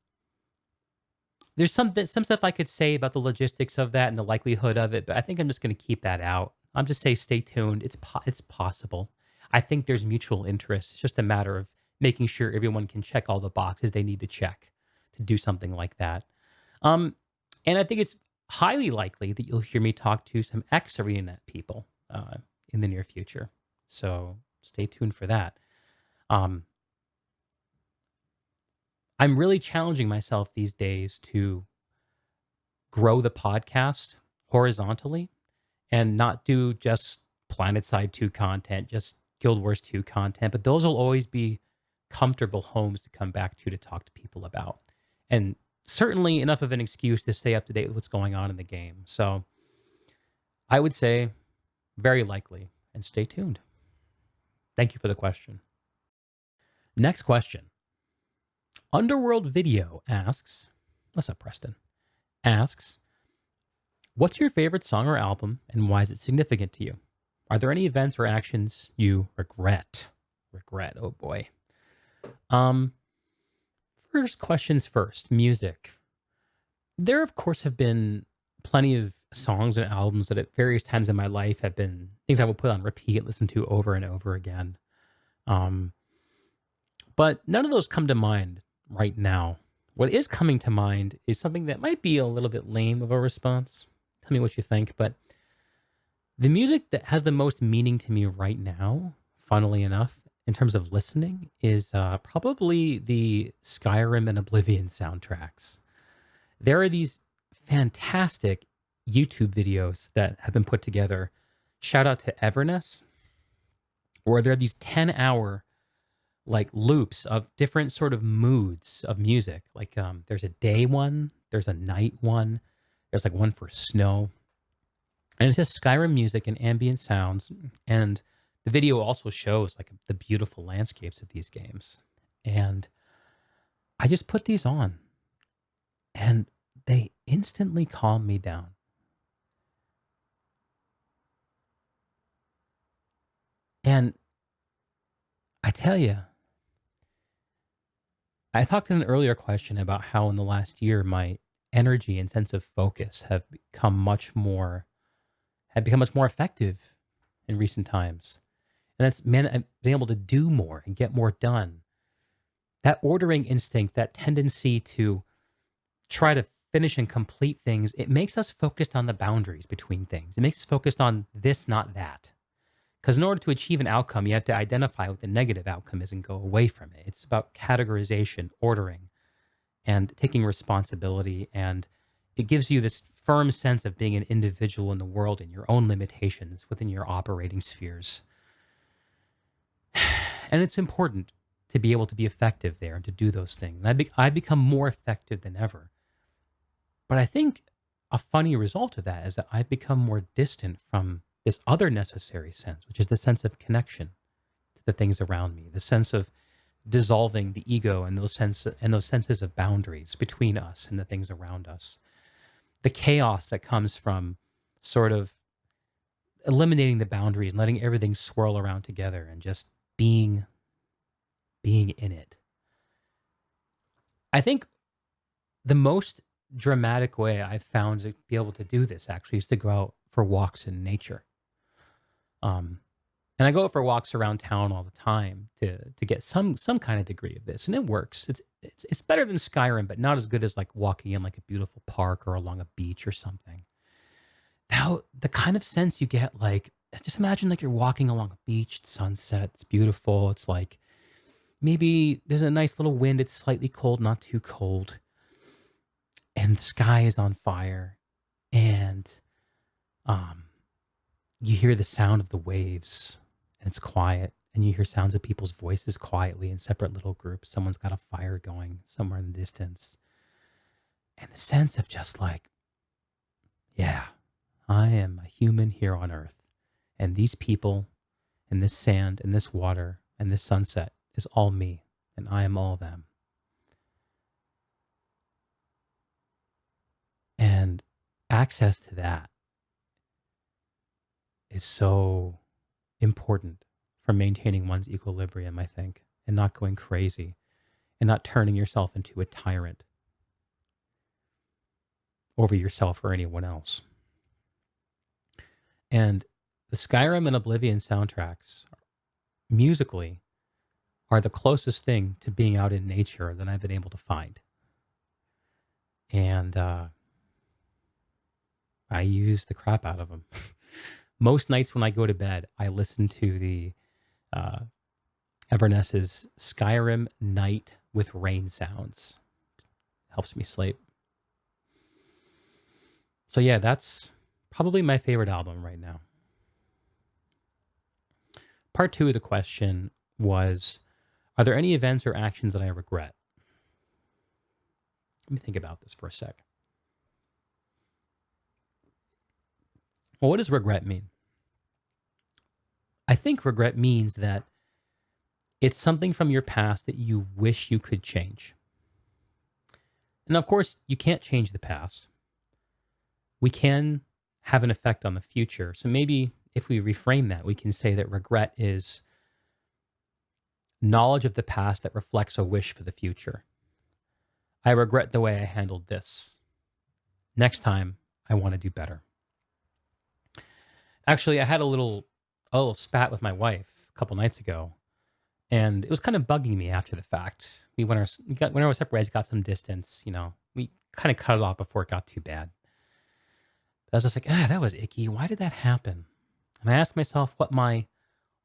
[SPEAKER 1] there's some stuff I could say about the logistics of that and the likelihood of it, but I think I'm just going to keep that out. I'm just say stay tuned. It's possible. I think there's mutual interest. It's just a matter of making sure everyone can check all the boxes they need to check to do something like that. Um, and I think it's highly likely that you'll hear me talk to some ex ArenaNet people in the near future. So stay tuned for that. Um, I'm really challenging myself these days to grow the podcast horizontally and not do just PlanetSide 2 content, just Guild Wars 2 content, but those will always be comfortable homes to come back to talk to people about. And certainly enough of an excuse to stay up to date with what's going on in the game. So I would say very likely, and stay tuned. Thank you for the question. Next question. Underworld Video asks, what's up, Preston? Asks, what's your favorite song or album and why is it significant to you? Are there any events or actions you regret? Regret, oh boy. First questions first, music. There, of course, have been plenty of songs and albums that at various times in my life have been things I will put on repeat, listen to over and over again. But none of those come to mind right now. What is coming to mind is something that might be a little bit lame of a response. Tell me what you think, but the music that has the most meaning to me right now, funnily enough, in terms of listening, is probably the Skyrim and Oblivion soundtracks. There are these fantastic YouTube videos that have been put together. Shout out to Everness, where there are these 10-hour like loops of different sort of moods of music. Like there's a day one, there's a night one, there's like one for snow. And it's just Skyrim music and ambient sounds. And the video also shows like the beautiful landscapes of these games. And I just put these on and they instantly calm me down. And I tell you, I talked in an earlier question about how in the last year my energy and sense of focus have become much more effective in recent times. And that's I've been able to do more and get more done. That ordering instinct, that tendency to try to finish and complete things, it makes us focused on the boundaries between things. It makes us focused on this, not that. Because in order to achieve an outcome, you have to identify what the negative outcome is and go away from it. It's about categorization, ordering. and taking responsibility. And it gives you this firm sense of being an individual in the world and your own limitations within your operating spheres. And it's important to be able to be effective there and to do those things. And I become more effective than ever. But I think a funny result of that is that I've become more distant from this other necessary sense, which is the sense of connection to the things around me, the sense of dissolving the ego and those senses of boundaries between us and the things around us. The chaos that comes from sort of eliminating the boundaries and letting everything swirl around together and just being in it. I think the most dramatic way I've found to be able to do this actually is to go out for walks in nature. Um, and I go out for walks around town all the time to get some kind of degree of this, and it works. It's better than Skyrim, but not as good as like walking in like a beautiful park or along a beach or something. Now, the kind of sense you get, like, just imagine like you're walking along a beach, it's sunset, it's beautiful. It's like maybe there's a nice little wind, it's slightly cold, not too cold, and the sky is on fire, and um, you hear the sound of the waves, and it's quiet, and you hear sounds of people's voices quietly in separate little groups. Someone's got a fire going somewhere in the distance, and the sense of just like, yeah, I am a human here on Earth, and these people, and this sand, and this water, and this sunset is all me, and I am all them. And access to that is so important for maintaining one's equilibrium, I think, and not going crazy and not turning yourself into a tyrant over yourself or anyone else. And the Skyrim and Oblivion soundtracks, musically, are the closest thing to being out in nature that I've been able to find. And I use the crap out of them. Most nights when I go to bed, I listen to the uh, Everness's Skyrim Night with Rain Sounds. Helps me sleep. So yeah, that's probably my favorite album right now. Part two of the question was, are there any events or actions that I regret? Let me think about this for a sec. Well, what does regret mean? I think regret means that it's something from your past that you wish you could change. And of course, you can't change the past. We can have an effect on the future. So maybe if we reframe that, we can say that regret is knowledge of the past that reflects a wish for the future. I regret the way I handled this. Next time, I want to do better. Actually, I had a little spat with my wife a couple nights ago, and it was kind of bugging me after the fact. When I was separated, got some distance. We kind of cut it off before it got too bad. But I was just like, that was icky. Why did that happen? And I asked myself what my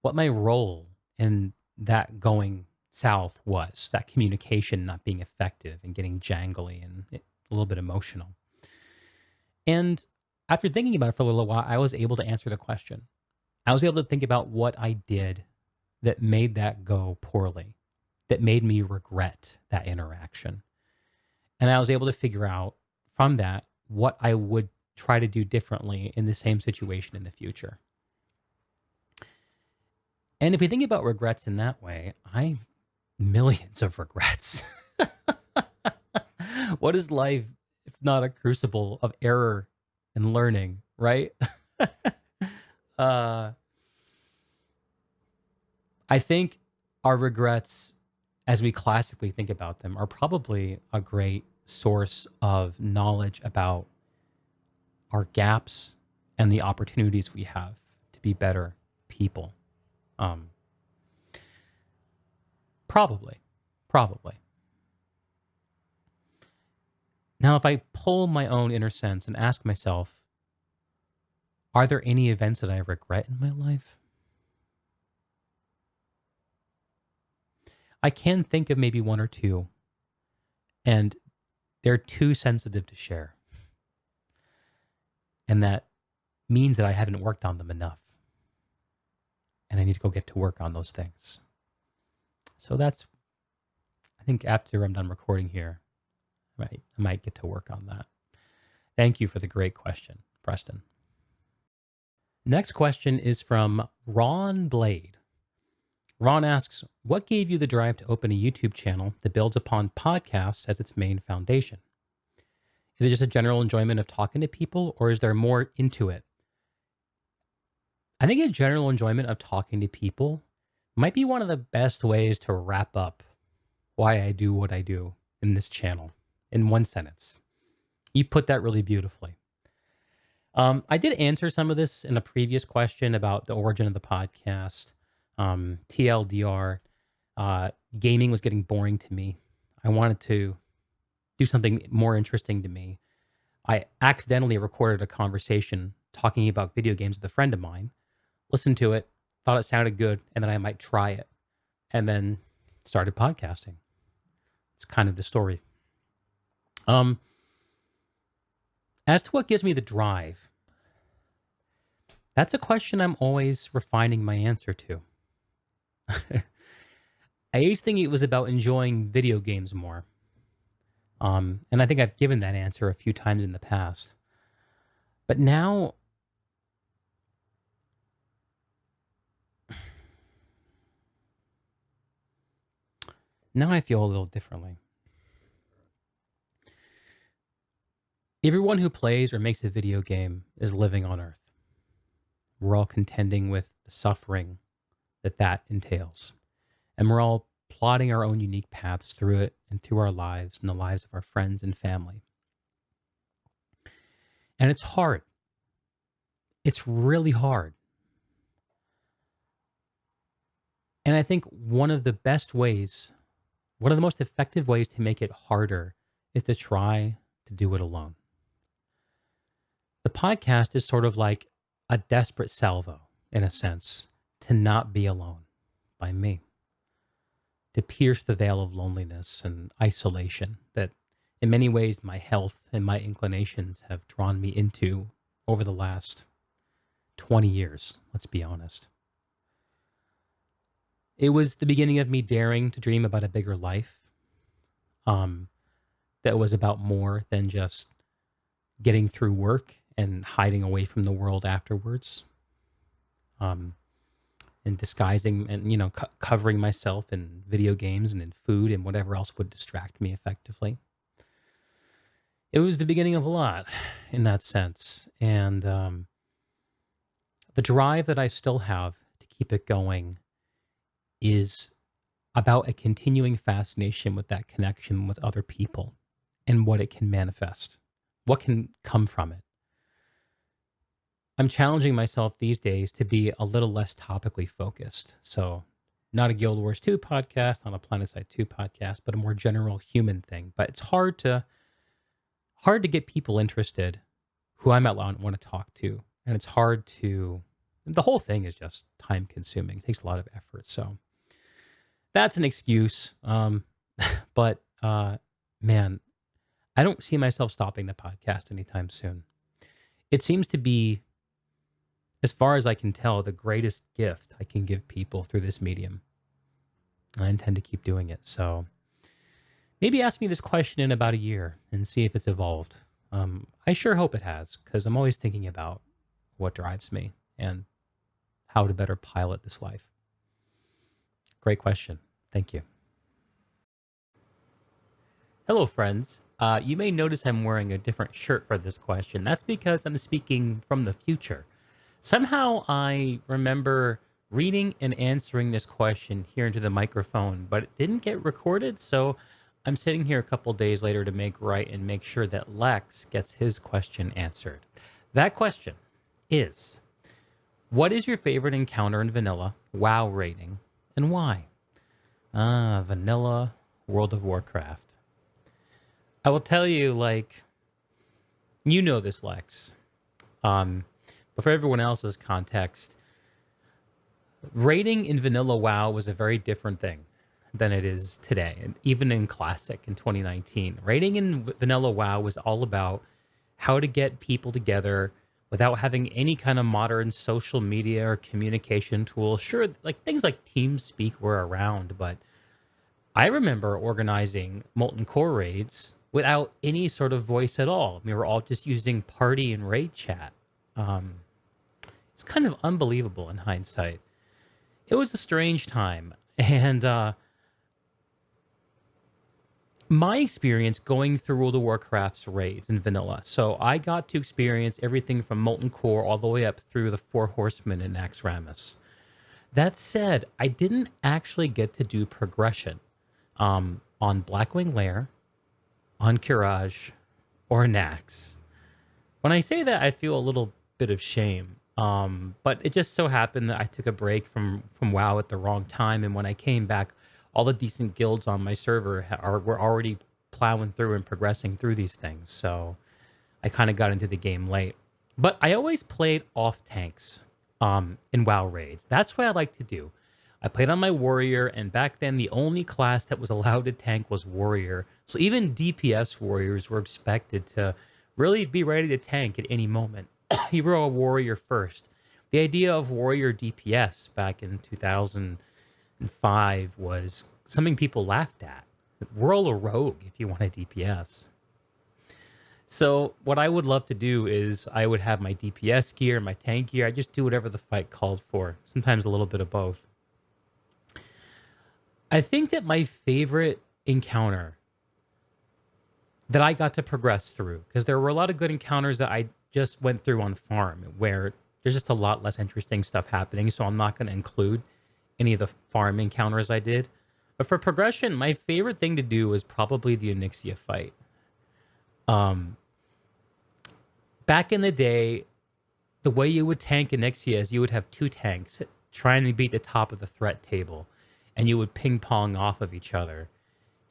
[SPEAKER 1] role in that going south was, that communication not being effective and getting jangly and a little bit emotional. And after thinking about it for a little while, I was able to answer the question. I was able to think about what I did that made that go poorly, that made me regret that interaction. And I was able to figure out from that what I would try to do differently in the same situation in the future. And if we think about regrets in that way, I millions of regrets. What is life if not a crucible of error and learning, right? uh, I think our regrets, as we classically think about them, are probably a great source of knowledge about our gaps and the opportunities we have to be better people. Um, probably, probably. Now, if I pull my own inner sense and ask myself, are there any events that I regret in my life? I can think of maybe one or two, and they're too sensitive to share. And that means that I haven't worked on them enough. And I need to go get to work on those things. So that's, I think after I'm done recording here, right, I might get to work on that. Thank you for the great question, Preston. Next question is from Ron Blade. Ron asks, what gave you the drive to open a YouTube channel that builds upon podcasts as its main foundation? Is it just a general enjoyment of talking to people, or is there more into it? I think a general enjoyment of talking to people might be one of the best ways to wrap up why I do what I do in this channel in one sentence. You put that really beautifully. I did answer some of this in a previous question about the origin of the podcast. TLDR, gaming was getting boring to me. I wanted to do something more interesting to me. I accidentally recorded a conversation talking about video games with a friend of mine, listened to it, thought it sounded good, and then I might try it, and then started podcasting. It's kind of the story. As to what gives me the drive, that's a question I'm always refining my answer to. I used to think it was about enjoying video games more. And I think I've given that answer a few times in the past. But now I feel a little differently. Everyone who plays or makes a video game is living on Earth. We're all contending with the suffering that entails. And we're all plotting our own unique paths through it and through our lives and the lives of our friends and family. And it's hard. It's really hard. And I think one of the most effective ways to make it harder is to try to do it alone. The podcast is sort of like a desperate salvo, in a sense, to not be alone by me, to pierce the veil of loneliness and isolation that in many ways my health and my inclinations have drawn me into over the last 20 years, let's be honest. It was the beginning of me daring to dream about a bigger life that was about more than just getting through work and hiding away from the world afterwards, and disguising and covering myself in video games and in food and whatever else would distract me effectively. It was the beginning of a lot in that sense, and the drive that I still have to keep it going is about a continuing fascination with that connection with other people and what it can manifest, what can come from it. I'm challenging myself these days to be a little less topically focused. So not a Guild Wars 2 podcast, not a PlanetSide 2 podcast, but a more general human thing. But it's hard to get people interested who I might want to talk to. And it's hard to, the whole thing is just time consuming. It takes a lot of effort. So that's an excuse. But man, I don't see myself stopping the podcast anytime soon. It seems to be, as far as I can tell, the greatest gift I can give people through this medium. I intend to keep doing it. So maybe ask me this question in about a year and see if it's evolved. I sure hope it has, because I'm always thinking about what drives me and how to better pilot this life. Great question. Thank you. Hello, friends. You may notice I'm wearing a different shirt for this question. That's because I'm speaking from the future. Somehow I remember reading and answering this question here into the microphone, but it didn't get recorded, so I'm sitting here a couple days later to make right and make sure that Lex gets his question answered. That question is, what is your favorite encounter in vanilla WoW rating and why? Vanilla World of Warcraft. I will tell you, you know this, Lex. But for everyone else's context, raiding in vanilla WoW was a very different thing than it is today, and even in Classic in 2019. Raiding in Vanilla WoW was all about how to get people together without having any kind of modern social media or communication tools. Sure, like things like TeamSpeak were around, but I remember organizing Molten Core raids without any sort of voice at all. We were all just using party and raid chat. Um, it's kind of unbelievable in hindsight. It was a strange time. And my experience going through World of Warcraft's raids in vanilla. So I got to experience everything from Molten Core all the way up through the Four Horsemen and Naxxramas. That said, I didn't actually get to do progression on Blackwing Lair, on Courage, or Nax. When I say that, I feel a little bit of shame. But it just so happened that I took a break from WoW at the wrong time, and when I came back, all the decent guilds on my server were already plowing through and progressing through these things. So I kind of got into the game late. But I always played off tanks in WoW raids. That's what I like to do. I played on my warrior, and back then the only class that was allowed to tank was warrior. So even DPS warriors were expected to really be ready to tank at any moment. You were a warrior first. The idea of warrior DPS back in 2005 was something people laughed at. Whirl a rogue if you want a DPS. So what I would love to do is I would have my DPS gear, my tank gear. I just do whatever the fight called for. Sometimes a little bit of both. I think that my favorite encounter that I got to progress through, because there were a lot of good encounters that I just went through on farm where there's just a lot less interesting stuff happening. So I'm not going to include any of the farm encounters I did. But for progression, my favorite thing to do was probably the Onyxia fight. Um, Back in the day, the way you would tank Onyxia is you would have two tanks trying to beat the top of the threat table, and you would ping pong off of each other.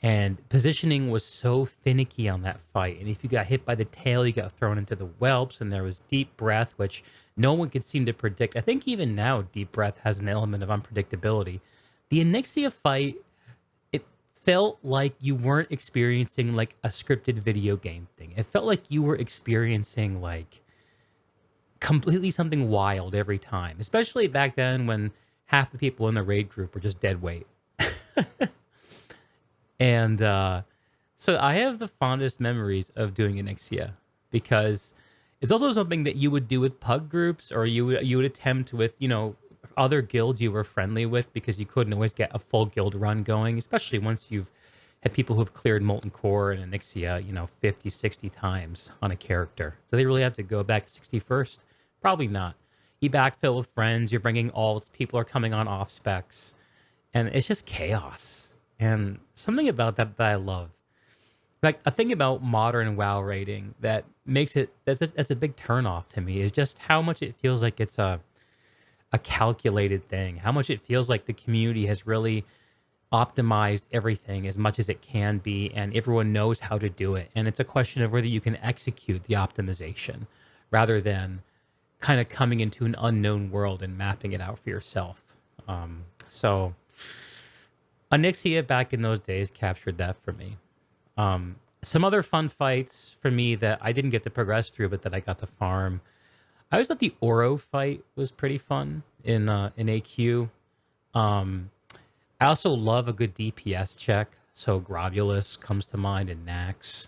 [SPEAKER 1] And positioning was so finicky on that fight. And if you got hit by the tail, you got thrown into the whelps, and there was deep breath, which no one could seem to predict. I think even now, deep breath has an element of unpredictability. The Onyxia fight, it felt like you weren't experiencing like a scripted video game thing. It felt like you were experiencing like completely something wild every time, especially back then when half the people in the raid group were just dead weight. And so I have the fondest memories of doing Onyxia because it's also something that you would do with pug groups, or you would attempt with, other guilds you were friendly with, because you couldn't always get a full guild run going, especially once you've had people who've cleared Molten Core and Onyxia, 50, 60 times on a character. Do they really have to go back to 61st? Probably not. You backfill with friends, you're bringing alts, people are coming on off specs, and it's just chaos. And something about that I love. In fact, a thing about modern WoW rating that makes it that's a big turnoff to me is just how much it feels like it's a calculated thing. How much it feels like the community has really optimized everything as much as it can be, and everyone knows how to do it. And it's a question of whether you can execute the optimization rather than kind of coming into an unknown world and mapping it out for yourself. So Onyxia back in those days captured that for me. Some other fun fights for me that I didn't get to progress through, but that I got to farm. I always thought the Oro fight was pretty fun in AQ. I also love a good DPS check. So Grovulus comes to mind, and Nax.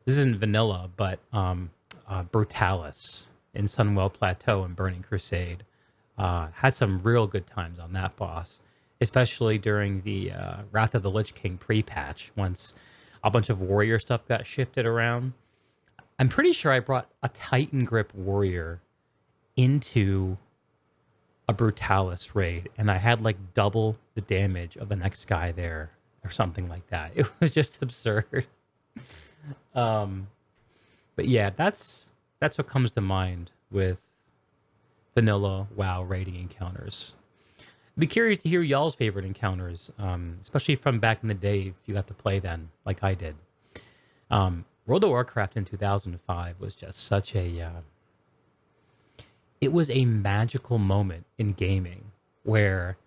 [SPEAKER 1] This isn't vanilla, but Brutalis in Sunwell Plateau and Burning Crusade. Had some real good times on that boss, especially during the Wrath of the Lich King pre-patch, once a bunch of warrior stuff got shifted around. I'm pretty sure I brought a Titan Grip warrior into a Brutalis raid, and I had like double the damage of the next guy there, or something like that. It was just absurd. But yeah, that's what comes to mind with vanilla WoW raiding encounters. I'd be curious to hear y'all's favorite encounters, especially from back in the day if you got to play then, like I did. World of Warcraft in 2005 was just such a... it was a magical moment in gaming where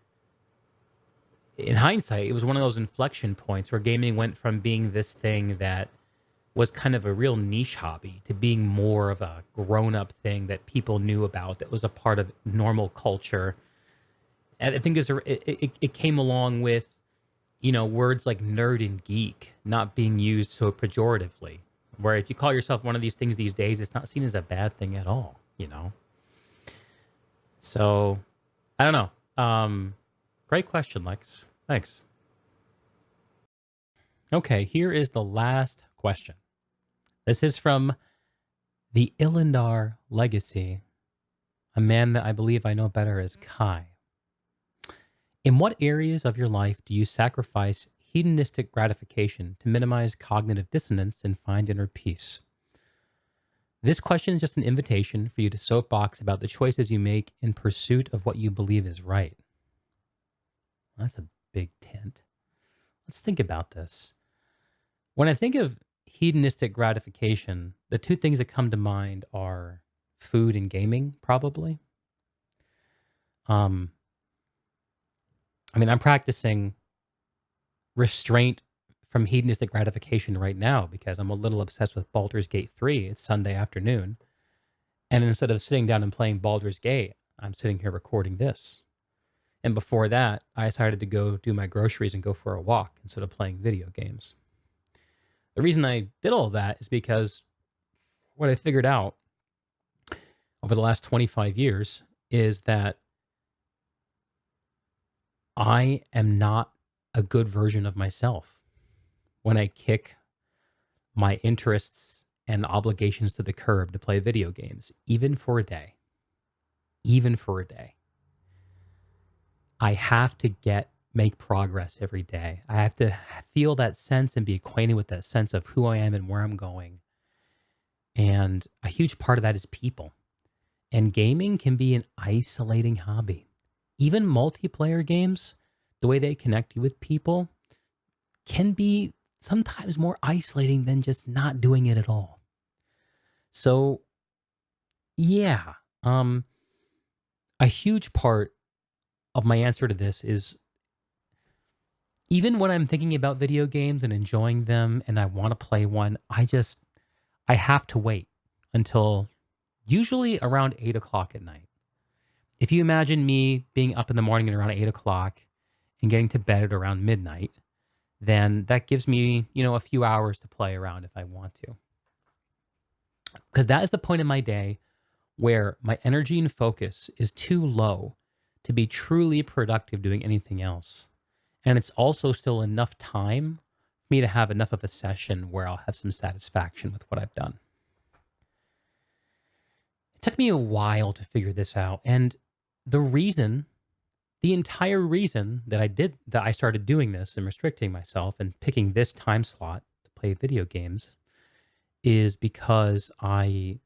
[SPEAKER 1] in hindsight, it was one of those inflection points where gaming went from being this thing that was kind of a real niche hobby to being more of a grown-up thing that people knew about, that was a part of normal culture. And I think it came along with, words like nerd and geek not being used so pejoratively. Where if you call yourself one of these things these days, it's not seen as a bad thing at all. So I don't know. Great question, Lex. Thanks. Okay, here is the last question. This is from the Ilindar Legacy, a man that I believe I know better as Kai. In what areas of your life do you sacrifice hedonistic gratification to minimize cognitive dissonance and find inner peace? This question is just an invitation for you to soapbox about the choices you make in pursuit of what you believe is right. That's a big tent. Let's think about this. When I think of hedonistic gratification, the two things that come to mind are food and gaming, probably. Um, I'm practicing restraint from hedonistic gratification right now because I'm a little obsessed with Baldur's Gate 3. It's Sunday afternoon. And instead of sitting down and playing Baldur's Gate, I'm sitting here recording this. And before that, I decided to go do my groceries and go for a walk instead of playing video games. The reason I did all that is because what I figured out over the last 25 years is that I am not a good version of myself when I kick my interests and obligations to the curb to play video games, even for a day. Even for a day. I have to make progress every day. I have to feel that sense and be acquainted with that sense of who I am and where I'm going. And a huge part of that is people. And gaming can be an isolating hobby. Even multiplayer games, the way they connect you with people, can be sometimes more isolating than just not doing it at all. So, yeah, a huge part of my answer to this is even when I'm thinking about video games and enjoying them and I want to play one, I have to wait until usually around 8 o'clock at night. If you imagine me being up in the morning at around 8 o'clock and getting to bed at around midnight, then that gives me, a few hours to play around if I want to. Because that is the point in my day where my energy and focus is too low to be truly productive doing anything else. And it's also still enough time for me to have enough of a session where I'll have some satisfaction with what I've done. It took me a while to figure this out. And the entire reason that I started doing this and restricting myself and picking this time slot to play video games is because I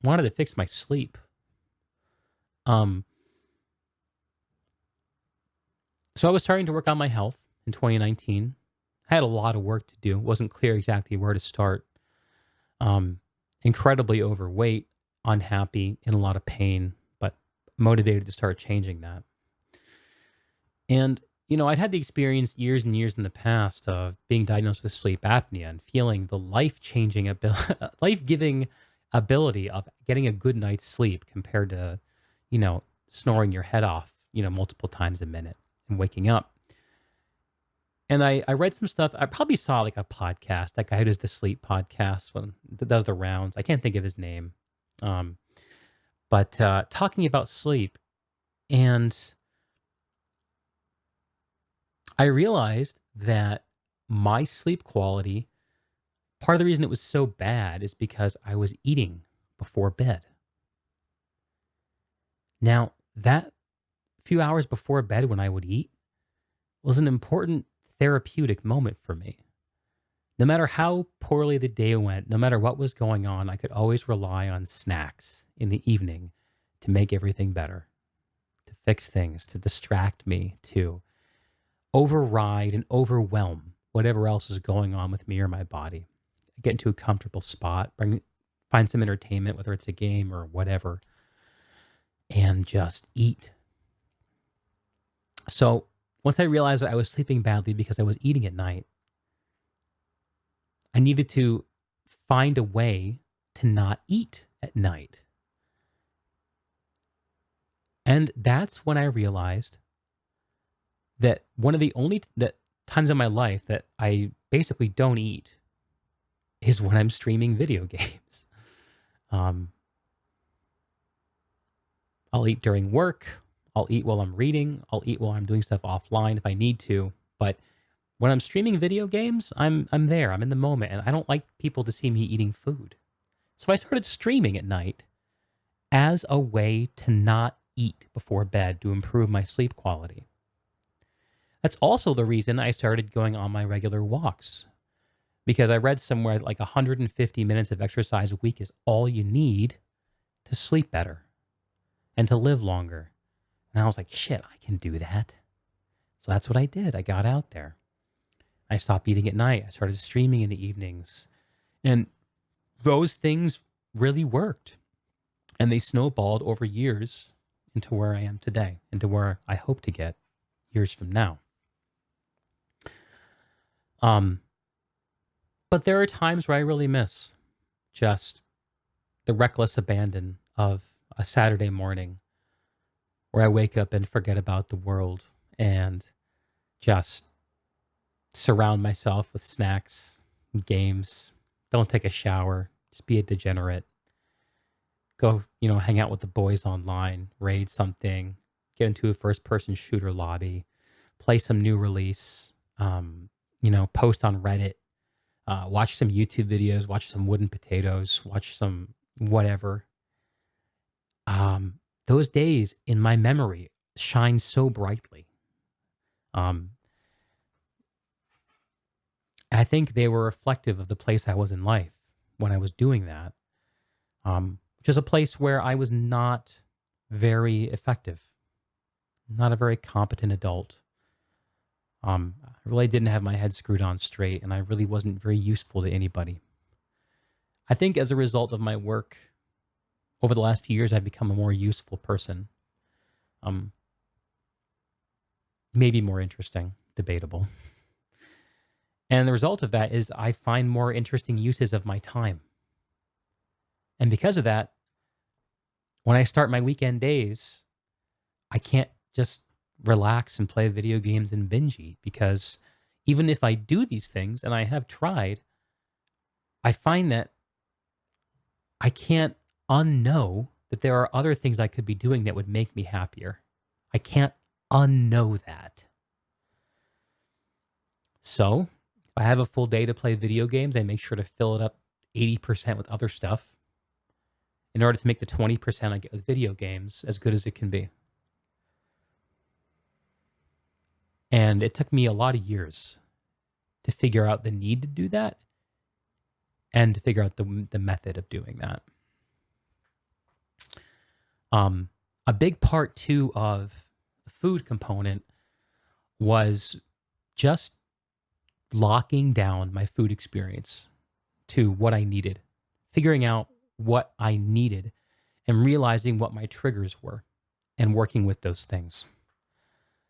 [SPEAKER 1] wanted to fix my sleep. So I was starting to work on my health in 2019. I had a lot of work to do. It wasn't clear exactly where to start. Incredibly overweight, unhappy, in a lot of pain, but motivated to start changing that. And, I'd had the experience years and years in the past of being diagnosed with sleep apnea and feeling the life-changing, life-giving ability of getting a good night's sleep compared to, snoring your head off, multiple times a minute and waking up. And I read some stuff. I probably saw like a podcast, that guy who does the sleep podcast, that does the rounds. I can't think of his name. But talking about sleep, and I realized that my sleep quality, part of the reason it was so bad is because I was eating before bed. Now, that few hours before bed when I would eat was an important therapeutic moment for me. No matter how poorly the day went, no matter what was going on, I could always rely on snacks in the evening to make everything better, to fix things, to distract me, to override and overwhelm whatever else is going on with me or my body. Get into a comfortable spot, find some entertainment, whether it's a game or whatever, and just eat. So Once I realized that I was sleeping badly because I was eating at night, I needed to find a way to not eat at night. And that's when I realized that one of the only that times in my life that I basically don't eat is when I'm streaming video games. Um, I'll eat during work. I'll eat while I'm reading. I'll eat while I'm doing stuff offline if I need to. But when I'm streaming video games, I'm there. I'm in the moment, and I don't like people to see me eating food. So I started streaming at night as a way to not eat before bed to improve my sleep quality. That's also the reason I started going on my regular walks, because I read somewhere like 150 minutes of exercise a week is all you need to sleep better and to live longer. And I was like, shit, I can do that. So that's what I did. I got out there. I stopped eating at night. I started streaming in the evenings. And those things really worked. And they snowballed over years into where I am today, into where I hope to get years from now. But there are times where I really miss just the reckless abandon of a Saturday morning where I wake up and forget about the world and just surround myself with snacks, games, don't take a shower, just be a degenerate. Go, hang out with the boys online, raid something, get into a first person shooter lobby, play some new release, post on Reddit, watch some YouTube videos, watch some Wooden Potatoes, watch some whatever. Those days in my memory shine so brightly. I think they were reflective of the place I was in life when I was doing that, which is a place where I was not very effective, not a very competent adult. I really didn't have my head screwed on straight, and I really wasn't very useful to anybody. I think as a result of my work over the last few years, I've become a more useful person. Maybe more interesting, debatable. And the result of that is I find more interesting uses of my time. And because of that, when I start my weekend days, I can't just relax and play video games and binge eat, because even if I do these things, and I have tried, I find that I can't unknow that there are other things I could be doing that would make me happier. I can't unknow that. So if I have a full day to play video games, I make sure to fill it up 80% with other stuff in order to make the 20% I get with video games as good as it can be. And it took me a lot of years to figure out the need to do that and to figure out the method of doing that. A big part too of the food component was just locking down my food experience to what I needed, figuring out what I needed and realizing what my triggers were and working with those things.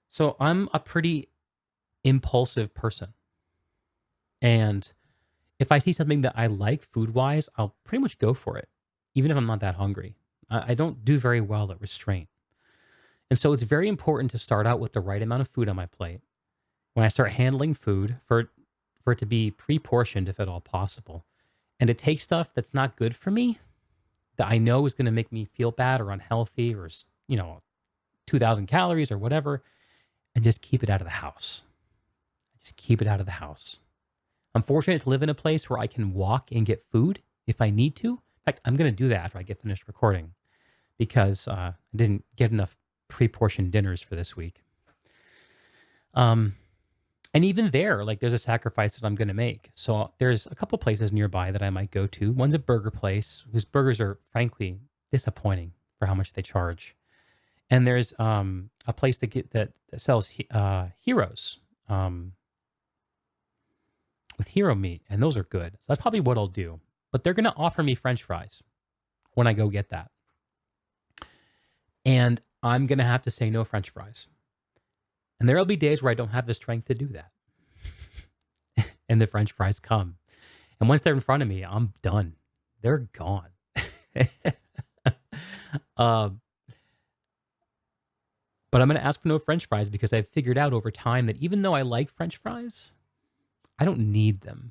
[SPEAKER 1] So I'm a pretty impulsive person. And if I see something that I like food wise, I'll pretty much go for it, even if I'm not that hungry. I don't do very well at restraint. And so it's very important to start out with the right amount of food on my plate. When I start handling food, for it to be pre-portioned if at all possible, and to take stuff that's not good for me, that I know is going to make me feel bad or unhealthy, or 2,000 calories or whatever, and just keep it out of the house. Just keep it out of the house. I'm fortunate to live in a place where I can walk and get food if I need to. In fact, I'm going to do that after I get finished recording, because I didn't get enough pre-portioned dinners for this week. And even there, like, there's a sacrifice that I'm going to make. So there's a couple places nearby that I might go to. One's a burger place whose burgers are frankly disappointing for how much they charge. And there's a place that sells Heroes with hero meat, and those are good. So that's probably what I'll do. But they're going to offer me French fries when I go get that. And I'm going to have to say no French fries. And there'll be days where I don't have the strength to do that. And the French fries come. And once they're in front of me, I'm done. They're gone. um, but I'm going to ask for no French fries because I've figured out over time that even though I like French fries, I don't need them.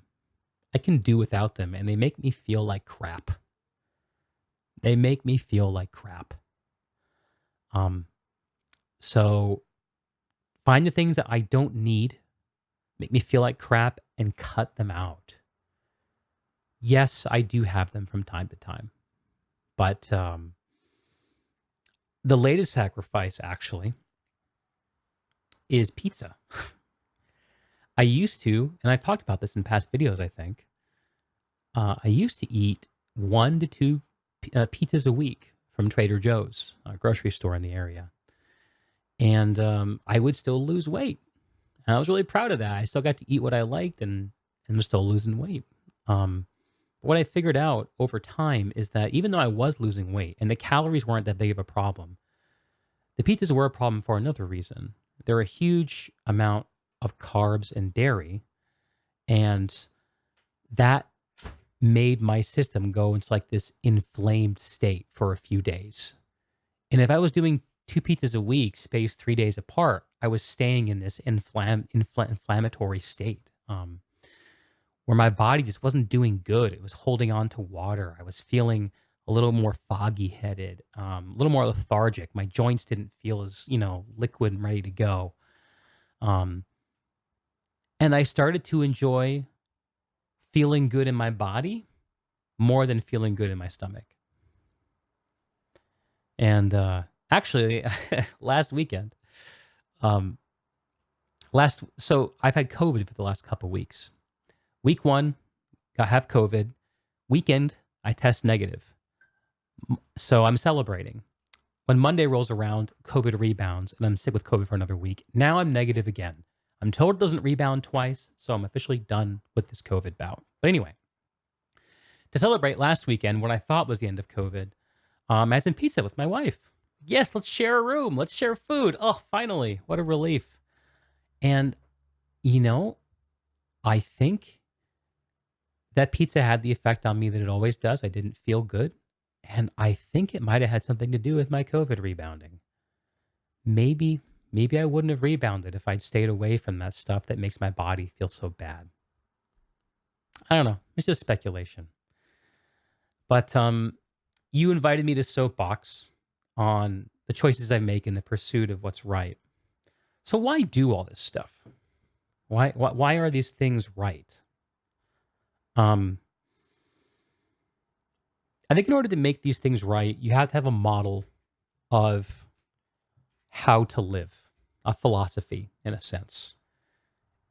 [SPEAKER 1] I can do without them, and they make me feel like crap. They make me feel like crap. Um, so find the things that I don't need, make me feel like crap, and cut them out. Yes, I do have them from time to time, but the latest sacrifice actually is pizza. I used to, and I've talked about this in past videos, I think. I used to eat 1 to 2 pizzas a week from Trader Joe's, a grocery store in the area. And I would still lose weight. And I was really proud of that. I still got to eat what I liked and was still losing weight. What I figured out over time is that even though I was losing weight and the calories weren't that big of a problem, the pizzas were a problem for another reason. They're a huge amount of carbs and dairy, and that made my system go into like this inflamed state for a few days. And if I was doing 2 pizzas a week spaced 3 days apart, I was staying in this inflammatory state where my body just wasn't doing good. It was holding on to water. I was feeling a little more foggy headed, a little more lethargic. My joints didn't feel as, liquid and ready to go. Um, and I started to enjoy feeling good in my body more than feeling good in my stomach. And actually, last weekend, um, so I've had COVID for the last couple weeks. Week 1, I have COVID. Weekend, I test negative. So I'm celebrating. When Monday rolls around, COVID rebounds, and I'm sick with COVID for another week. Now I'm negative again. I'm told it doesn't rebound twice, so I'm officially done with this COVID bout. But anyway, to celebrate last weekend, what I thought was the end of COVID, I had some pizza with my wife. Yes, let's share a room. Let's share food. Oh, finally. What a relief. And, I think that pizza had the effect on me that it always does. I didn't feel good. And I think it might have had something to do with my COVID rebounding. Maybe I wouldn't have rebounded if I'd stayed away from that stuff that makes my body feel so bad. I don't know. It's just speculation. But you invited me to Soapbox on the choices I make in the pursuit of what's right. So why do all this stuff? Why are these things right? I think in order to make these things right, you have to have a model of how to live, a philosophy in a sense.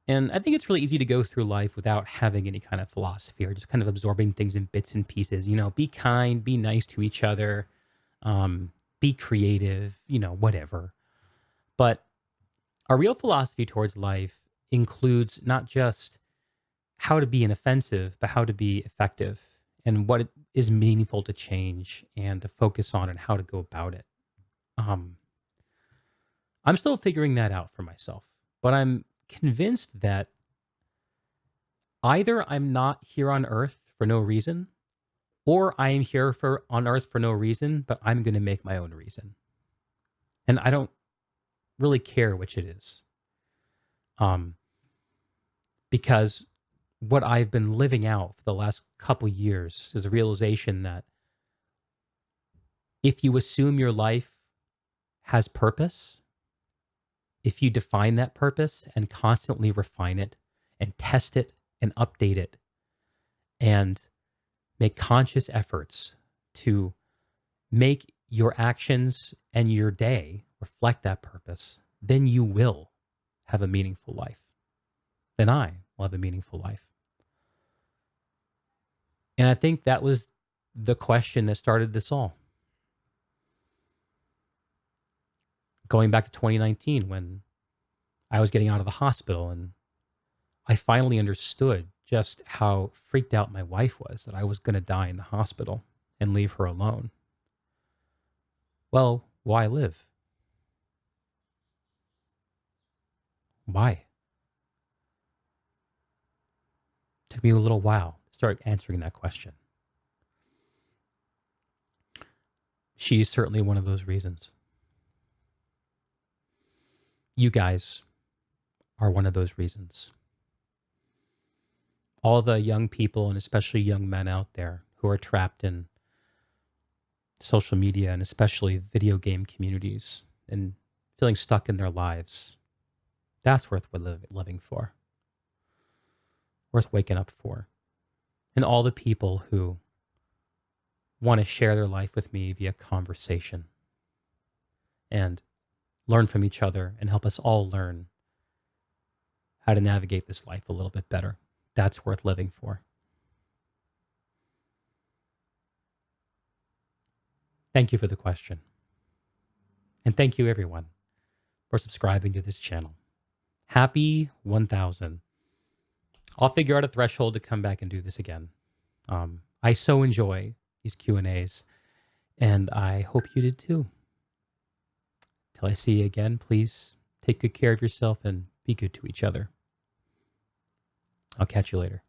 [SPEAKER 1] And I think it's really easy to go through life without having any kind of philosophy or just kind of absorbing things in bits and pieces. Be kind, be nice to each other, be creative, whatever. But a real philosophy towards life includes not just how to be inoffensive, but how to be effective and what is meaningful to change and to focus on and how to go about it. I'm still figuring that out for myself, but I'm convinced that either I'm not here on earth for no reason, or I am here on earth for no reason, but I'm going to make my own reason. And I don't really care which it is. Because what I've been living out for the last couple years is a realization that if you assume your life has purpose, if you define that purpose and constantly refine it and test it and update it and make conscious efforts to make your actions and your day reflect that purpose, then you will have a meaningful life. Then I will have a meaningful life. And I think that was the question that started this all. Going back to 2019 when I was getting out of the hospital and I finally understood just how freaked out my wife was that I was going to die in the hospital and leave her alone. Well, why live? Why? Took me a little while to start answering that question. She is certainly one of those reasons. You guys are one of those reasons. All the young people, and especially young men out there who are trapped in social media and especially video game communities and feeling stuck in their lives, that's worth living for, worth waking up for. And all the people who want to share their life with me via conversation and learn from each other and help us all learn how to navigate this life a little bit better. That's worth living for. Thank you for the question. And thank you, everyone, for subscribing to this channel. Happy 1,000. I'll figure out a threshold to come back and do this again. I so enjoy these Q&As, and I hope you did too. Till I see you again, please take good care of yourself and be good to each other. I'll catch you later.